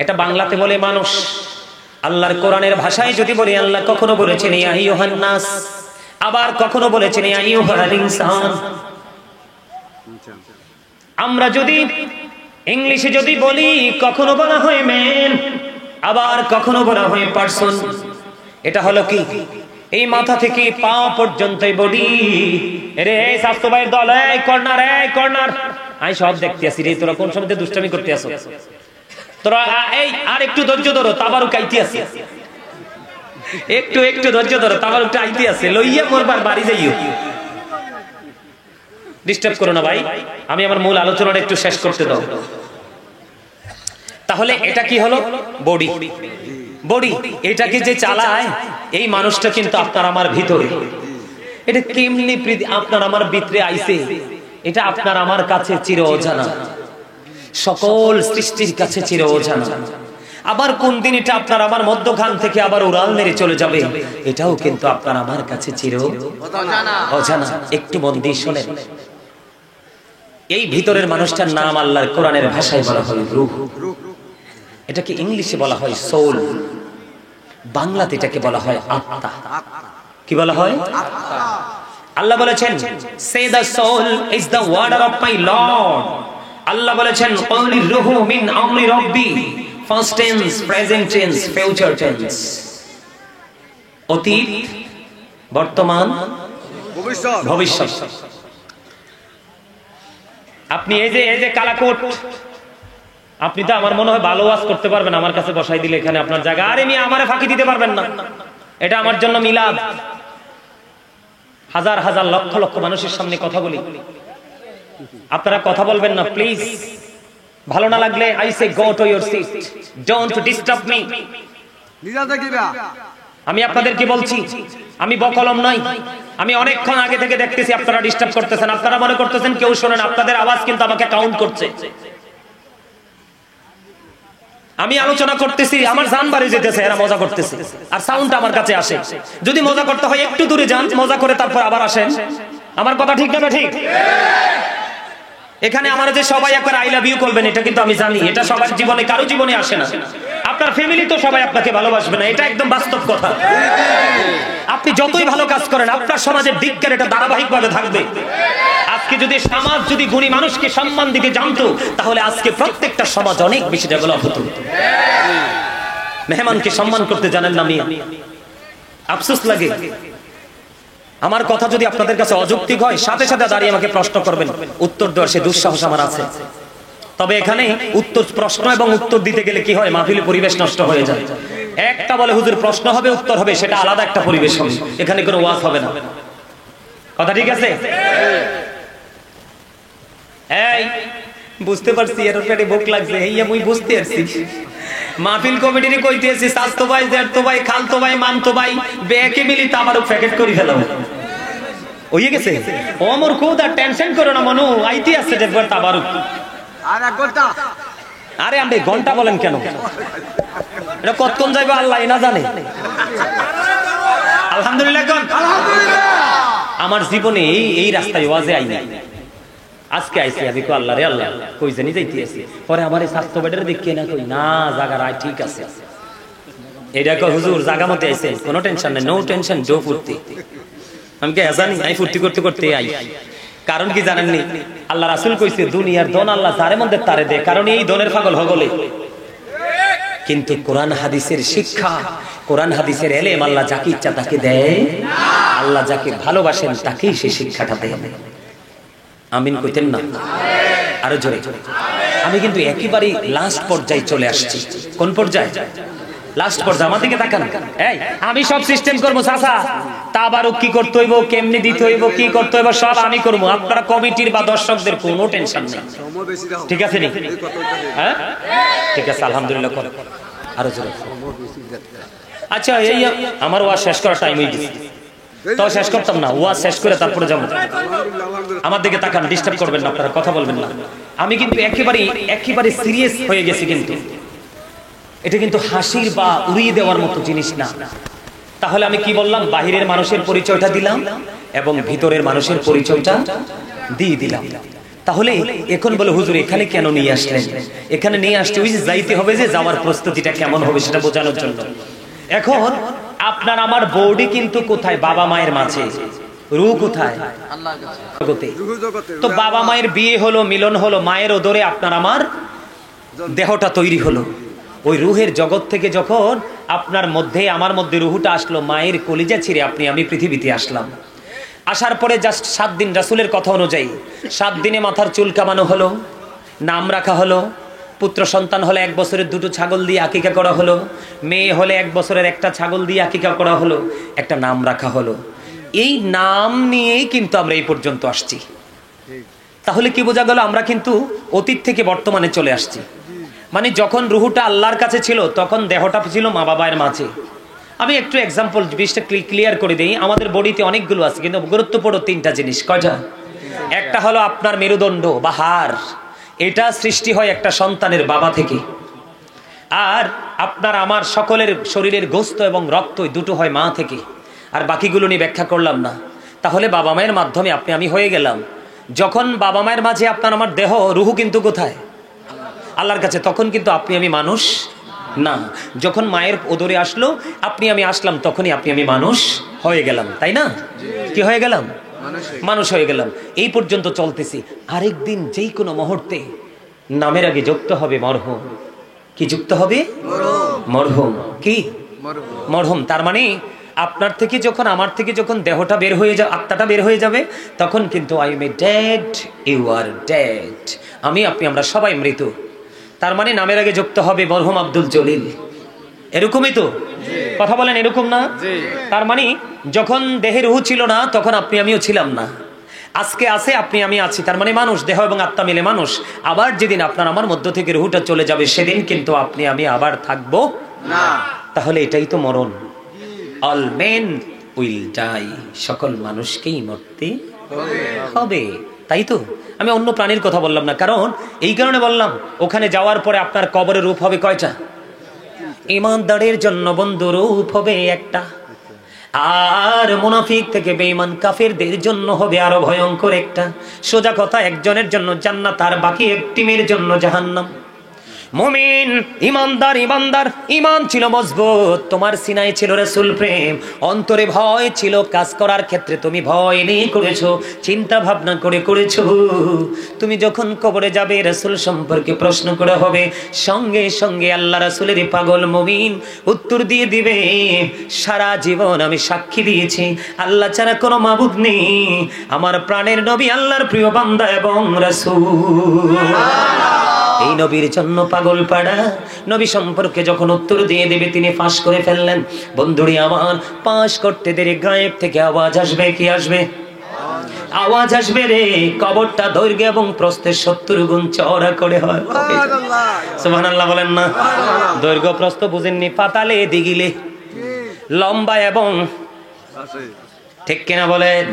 এটা বাংলাতে বলে মানুষ। আল্লাহর কোরআনের ভাষায় যদি বলি, আল্লাহ কখনো বলেছেন ইয়া আইয়ুহান নাস, আবার কখনো বলেছেন ইয়া আইয়ুহাল ইনসান। আমরা যদি ইংলিশে যদি বলি, কখনো বলা হয় ম্যান, আবার কখনো বলা হয় পারসন। এটা হলো কি? এই মাথা থেকে পা পর্যন্ত বডি। রে স্বাস্থ্য ভাইয়ের দল, এই কর্নার, এই কর্নার, আমি সব দেখতে আসি রে। তোরা কোন সময় দুষ্টামি করতে আসো? তোরা এই আর একটু ধৈর্য ধরো, তাবারুক আইতে আছে। একটু একটু ধৈর্য ধরো, তাবারুকটা আইতে আছে। লইয়া মোরবার বাড়ি যাইও, ডিস্টার্ব করো না ভাই। আমি আমার মূল আলোচনাটা একটু শেষ করতে দাও। তাহলে এটা কি হলো? বডি। বডি এটাকে যে চালায়, এই মানুষটা কিন্তু আপনার আমার ভিতরে। এটা কেমনি আপনার আমার ভিতরে আইছে, এটা আপনার আমার কাছে চির অজানা, সকল সৃষ্টির কাছে চির অজানা। আবার কোন দিন এটা আপনার আমার মধ্যখান থেকে আবার উড়াল মেরে চলে যাবে, এটাও কিন্তু আপনার আমার কাছে চির অজানা। একটু মন দিয়ে শোনেন। এই ভিতরের মানুষটার নাম আল্লাহর কোরআনের ভাষায় বলা হয় রূহ। এটাকে ইংলিশে বলা হয় সোল, বাংলাতে এটাকে বলা হয় আত্মা। কি বলা হয়? আল্লাহ বলেছেন say the soul is the order of my lord. Allah বলেছেন ক্বালির রূহু মিন আমরি রাব্বি, first tense, present tense, future tense. অতীত, বর্তমান, ভবিষ্যৎ। আপনি এই যে কালাকোট, আপনি তো আমার মনে হয় ভালো ওয়াজ করতে পারবেন, আমার কাছে বসাই দিলে এখানে আপনার জায়গা। আরে মিয়া, আমারে ফাঁকি দিতে পারবেন না। এটা আমার জন্য মিলাদ। হাজার হাজার লক্ষ লক্ষ মানুষের সামনে কথা বলি, আপনারা কথা বলবেন না প্লিজ। ভালো না লাগলে I say go to your seat, don't disturb me. আমি আপনাদেরকে বলছি, আমি বকলম নই। আমি অনেকক্ষণ আগে থেকে দেখতেছি আপনারা ডিস্টার্ব করতেছেন। আপনারা মনে করতেছেন কেউ শোনেন, আপনাদের আওয়াজ কিন্তু আমাকে কাউন্ট করছে। আমি আলোচনা করতেছি, আমার জান বাড়ি যেতেছে, এরা মজা করতেছে, আর সাউন্ড আমার কাছে আসে। যদি মজা করতে হয় একটু দূরে যান, মজা করে তারপর আবার আসেন। আমার কথা ঠিক না? ঠিক। এখানে আমার যে সবাই একবার আই লাভ ইউ করবেন, এটা কিন্তু আমি জানি, এটা সবার জীবনে, কারো জীবনে আসে না। আপনার ফ্যামিলি তো সবাই আপনাকে ভালোবাসবে না, এটা একদম বাস্তব কথা। আপনি যতই ভালো কাজ করেন, আপনার সমাজের দিককার এটা ধারাবাহিকভাবে থাকবে। আজকে যদি সমাজ যদি গুণী মানুষকে সম্মান দিতে জানতো, তাহলে আজকে প্রত্যেকটা সমাজ অনেক বেশি ডেভেলপ হতো। মেহমানকে সম্মান করতে জানেন না মিয়া, আফসোস লাগে। আমার কথা যদি আপনাদের কাছে অযৌক্তিক হয়, সাথে সাথে দাঁড়িয়ে আমাকে প্রশ্ন করবেন, উত্তর দেওয়ার সে দুঃসাহস আমার আছে। তবে এখানে উত্তর, প্রশ্ন এবং উত্তর দিতে গেলে কি হয়, মাহফিলের পরিবেশ নষ্ট হয়ে যায়। একটা বলে হুজুর প্রশ্ন হবে উত্তর হবে, সেটা আলাদা একটা পরিবেশ হবে, এখানে কোনো ওয়াজ হবে না। কথা ঠিক আছে? এই বুঝতে পারছি, এর পেটে ভোক লাগছে, এই আমি বুঝতে পারছি। মাহফিল কমিটির কইতেছি, স্বাস্থ্য ভাই, জেঠতো ভাই, খালতো ভাই, মামতো ভাই, বেকে মিলি তামারও প্যাকেট করে ফেলাম হয়ে গেছে। ও মোর খুদ আর টেনশন করো না মনু, আইতে আসছে দেখবার তাবারুক। আরে আপনি ঘন্টা বলেন কেন? এটা কতক্ষণ যাইবে আল্লাহ না জানে। আলহামদুলিল্লাহ। আমার জীবনে এই রাস্তায় ওয়াজে আই নাই, আজকে আইছি। আমি কো আল্লাহ রে আল্লাহ, কই জানি যাইতে আছি। পরে আমার এই স্বাস্থ্য বেডের দেখে না কই না জায়গা রায় ঠিক আছে। এটা কো হুজুর জায়গা মতে আইছে, কোনো টেনশন নাই, নো টেনশন, জো ফুর্তি। আমি কে জানি, আমি ফুর্তি করতে করতে আই। কারণ কি জানেননি? আল্লাহ রাসূল কইছে দুনিয়ার দন আল্লাহ যারে মধ্যে তারে দে, কারণ এই দনের পাগল হগলে। কিন্তু কোরআন হাদিসের শিক্ষা, কোরআন হাদিসের এলেম আল্লাহ যাকে ইচ্ছা তাকে দেয়। আল্লাহ যাকে ভালোবাসেন তাকেই সে শিক্ষাটা দেয়। আমিন কইতেন না? আরো জোরে। আমি কিন্তু একেবারে লাস্ট পর্যায়ে চলে আসছি। কোন পর্যায়ে? লাস্ট পর্যায়ে আমার দিকে তাকান। এই আমি সব সিস্টেম করবো চাচা, তাবারুক কি করতে হইব, কেমনি দিতে হইব, কি করতে হইব সব আমি করবো, আপনারা কমিটির বা দর্শকদের কোনো টেনশন নেই, ঠিক আছে নি? হ্যাঁ ঠিক আছে, আলহামদুলিল্লাহ করে আরো জোরে। আচ্ছা এই আমার ওয়াজ শেষ করার টাইম হয়ে গেছে, তো শেষ করতাম না, ওয়াজ শেষ করে তারপরে যাবো। আমার দিকে তাকান, ডিস্টার্ব করবেন না, আপনারা কথা বলবেন না। আমি কিন্তু একেবারে সিরিয়াস হয়ে গেছি, কিন্তু এটা কিন্তু হাসির বা উড়িয়ে দেওয়ার মতো জিনিস না। তাহলে আমি কি বললাম? বাহিরের মানুষের পরিচয়টা দিলাম এবং ভিতরের মানুষের পরিচয়টা দিয়ে দিলাম। তাহলে এখন বলে হুজুর এখানে কেন নিয়ে আসলেন? এখানে নিয়ে আসতে ওই যে যাইতে হবে, যে যাওয়ার প্রস্তুতিটা কেমন হবে সেটা বোঝানোর জন্য। এখন আপনার আমার বডি কিন্তু কোথায়? বাবা মায়ের মাঝে। রূহ কোথায়? আল্লাহর কাছে। তো বাবা মায়ের বিয়ে হলো, মিলন হলো, মায়ের ওদরে আপনার আমার দেহটা তৈরি হলো। ওই রুহের জগৎ থেকে যখন আপনার মধ্যে আমার মধ্যে রুহটা আসলো, মায়ের কলিজা ছিঁড়ে আপনি আমি পৃথিবীতে আসলাম। আসার পরে জাস্ট 7 দিন, রাসূলের কথা অনুযায়ী 7 দিনে মাথার চুল কামানো হলো, নাম রাখা হলো। পুত্র সন্তান হলে 1 বছরের 2টো ছাগল দিয়ে আকিকা করা হলো, মেয়ে হলে 1 বছরের 1টা ছাগল দিয়ে আকিকা করা হলো, একটা নাম রাখা হলো। এই নাম নিয়েই কিন্তু আমরা এই পর্যন্ত আসছি। তাহলে কি বোঝা গেল? আমরা কিন্তু অতীত থেকে বর্তমানে চলে আসছি। মানে যখন রুহুটা আল্লাহর কাছে ছিল তখন দেহটা ছিল মা বাবার মাঝে। আমি একটু এক্সাম্পল জিনিসটা ক্লিয়ার করে দিই। আমাদের বডিতে অনেকগুলো আছে, কিন্তু গুরুত্বপূর্ণ 3টা জিনিস। কয়টা? একটা হলো আপনার মেরুদণ্ড বা হাড়, এটা সৃষ্টি হয় একটা সন্তানের বাবা থেকে। আর আপনার আমার সকলের শরীরের গোস্ত এবং রক্ত দুটো হয় মা থেকে। আর বাকিগুলো নিয়ে ব্যাখ্যা করলাম না। তাহলে বাবা মায়ের মাধ্যমে আপনি আমি হয়ে গেলাম। যখন বাবা মায়ের মাঝে আপনার আমার দেহ, রুহু কিন্তু কোথায়? আল্লাহর কাছে। তখন কিন্তু আপনি আমি মানুষ না। যখন মায়ের ওদরে আসলো আপনি আমি আসলাম, তখনই আপনি আমি মানুষ হয়ে গেলাম, তাই না? কি হয়ে গেলাম? মানুষ হয়ে গেলাম। এই পর্যন্ত চলতেছি। আরেকদিন যেই কোনো মুহূর্তে নামের আগে যুক্ত হবে মরহুম। কি যুক্ত হবে? মরহুম। কি? মরহুম। তার মানে আপনার থেকে যখন, আমার থেকে যখন দেহটা বের হয়ে যাবে, আত্মাটা বের হয়ে যাবে, তখন কিন্তু I am dead, you are dead. আমি আপনি আমরা সবাই মৃত। তার মানে নামের আগে যুক্ত হবে মরহুম আব্দুল জলিল। এরকমই তো কথা বলেন, এরকম না? তার মানে যখন দেহে রুহ ছিল না তখন আপনি আমিও ছিলাম না। আজকে আছে, আপনি আমি আছি, তার মানে মানুষ, দেহ এবং আত্মা মিলে মানুষ। আবার যেদিন আপনার আমার মধ্য থেকে রুহটা চলে যাবে সেদিন কিন্তু আপনি আমি আবার থাকবো না। তাহলে এটাই তো মরণ। অল মেন উইল ডাই, সকল মানুষকেই মরতে হবে, তাই তো? আমি অন্য প্রাণীর কথা বললাম না, কারণ এই কারণে বললাম ওখানে যাওয়ার পরে আপনার কবরের রূপ হবে কয়টা? ঈমানদারের জন্য বন্ধু রূপ হবে একটা, আর মুনাফিক থেকে বেঈমান কাফেরদের জন্য হবে আরো ভয়ঙ্কর একটা। সোজা কথা, একজনের জন্য জান্নাত আর বাকি এক টিমের জন্য জাহান্নাম। মুমিন ইমানদার, ইমান ছিল মজবুত, তোমার সিনায় ছিল রাসূল প্রেম, অন্তরে ভয় ছিল, কাজ করার ক্ষেত্রে তুমি ভয় নিয়ে করেছো, চিন্তা ভাবনা করে করেছো। তুমি যখন কবরে যাবে রাসূল সম্পর্কে প্রশ্ন করা হবে, সঙ্গে সঙ্গে আল্লাহ রাসূলের পাগল মুমিন উত্তর দিয়ে দিবে, সারা জীবন আমি সাক্ষী দিয়েছি আল্লাহ ছাড়া কোনো মাবুদ নেই, আমার প্রাণের নবী আল্লাহর প্রিয় বান্দা এবং রাসূল। এই নবীর জন্য পাগল পাড়া। নবী সম্পর্কে যখন উত্তর দিয়ে দেবে তিনি ফাঁস করে ফেললেন। বন্ধুরি আমার, পাশ করতে দেরি গায়েব থেকে আওয়াজ আসবে। কি আসবে? আওয়াজ আসবে রে, কবরটা দৈর্ঘ্য এবং প্রস্থে 70 গুণ চওড়া করে হয়। সুবহানাল্লাহ বলেন না? দৈর্ঘ্য প্রস্থ বুঝেননি? পাতালে দিগিলে লম্বা এবং, ঠিক কিনা বলেন?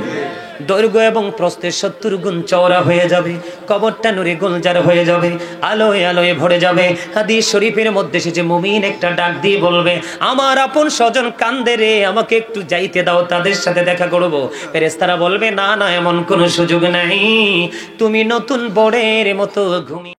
দৈর্ঘ্য এবং প্রস্থে 70 গুণ চওড়া হয়ে যাবে। কবরটা নূরে গুলজার হয়ে যাবে, আলোয় আলোয় ভরে যাবে। হাদিস শরীফের মধ্যে এসেছে মুমিন একটা ডাক দিয়ে বলবে, আমার আপন স্বজন কান্দে রে, আমাকে একটু যাইতে দাও, তাদের সাথে দেখা করব। ফেরেশতারা বলবে, না না, এমন কোনো সুযোগ নাই, তুমি নতুন বরের মতো ঘুমিয়ে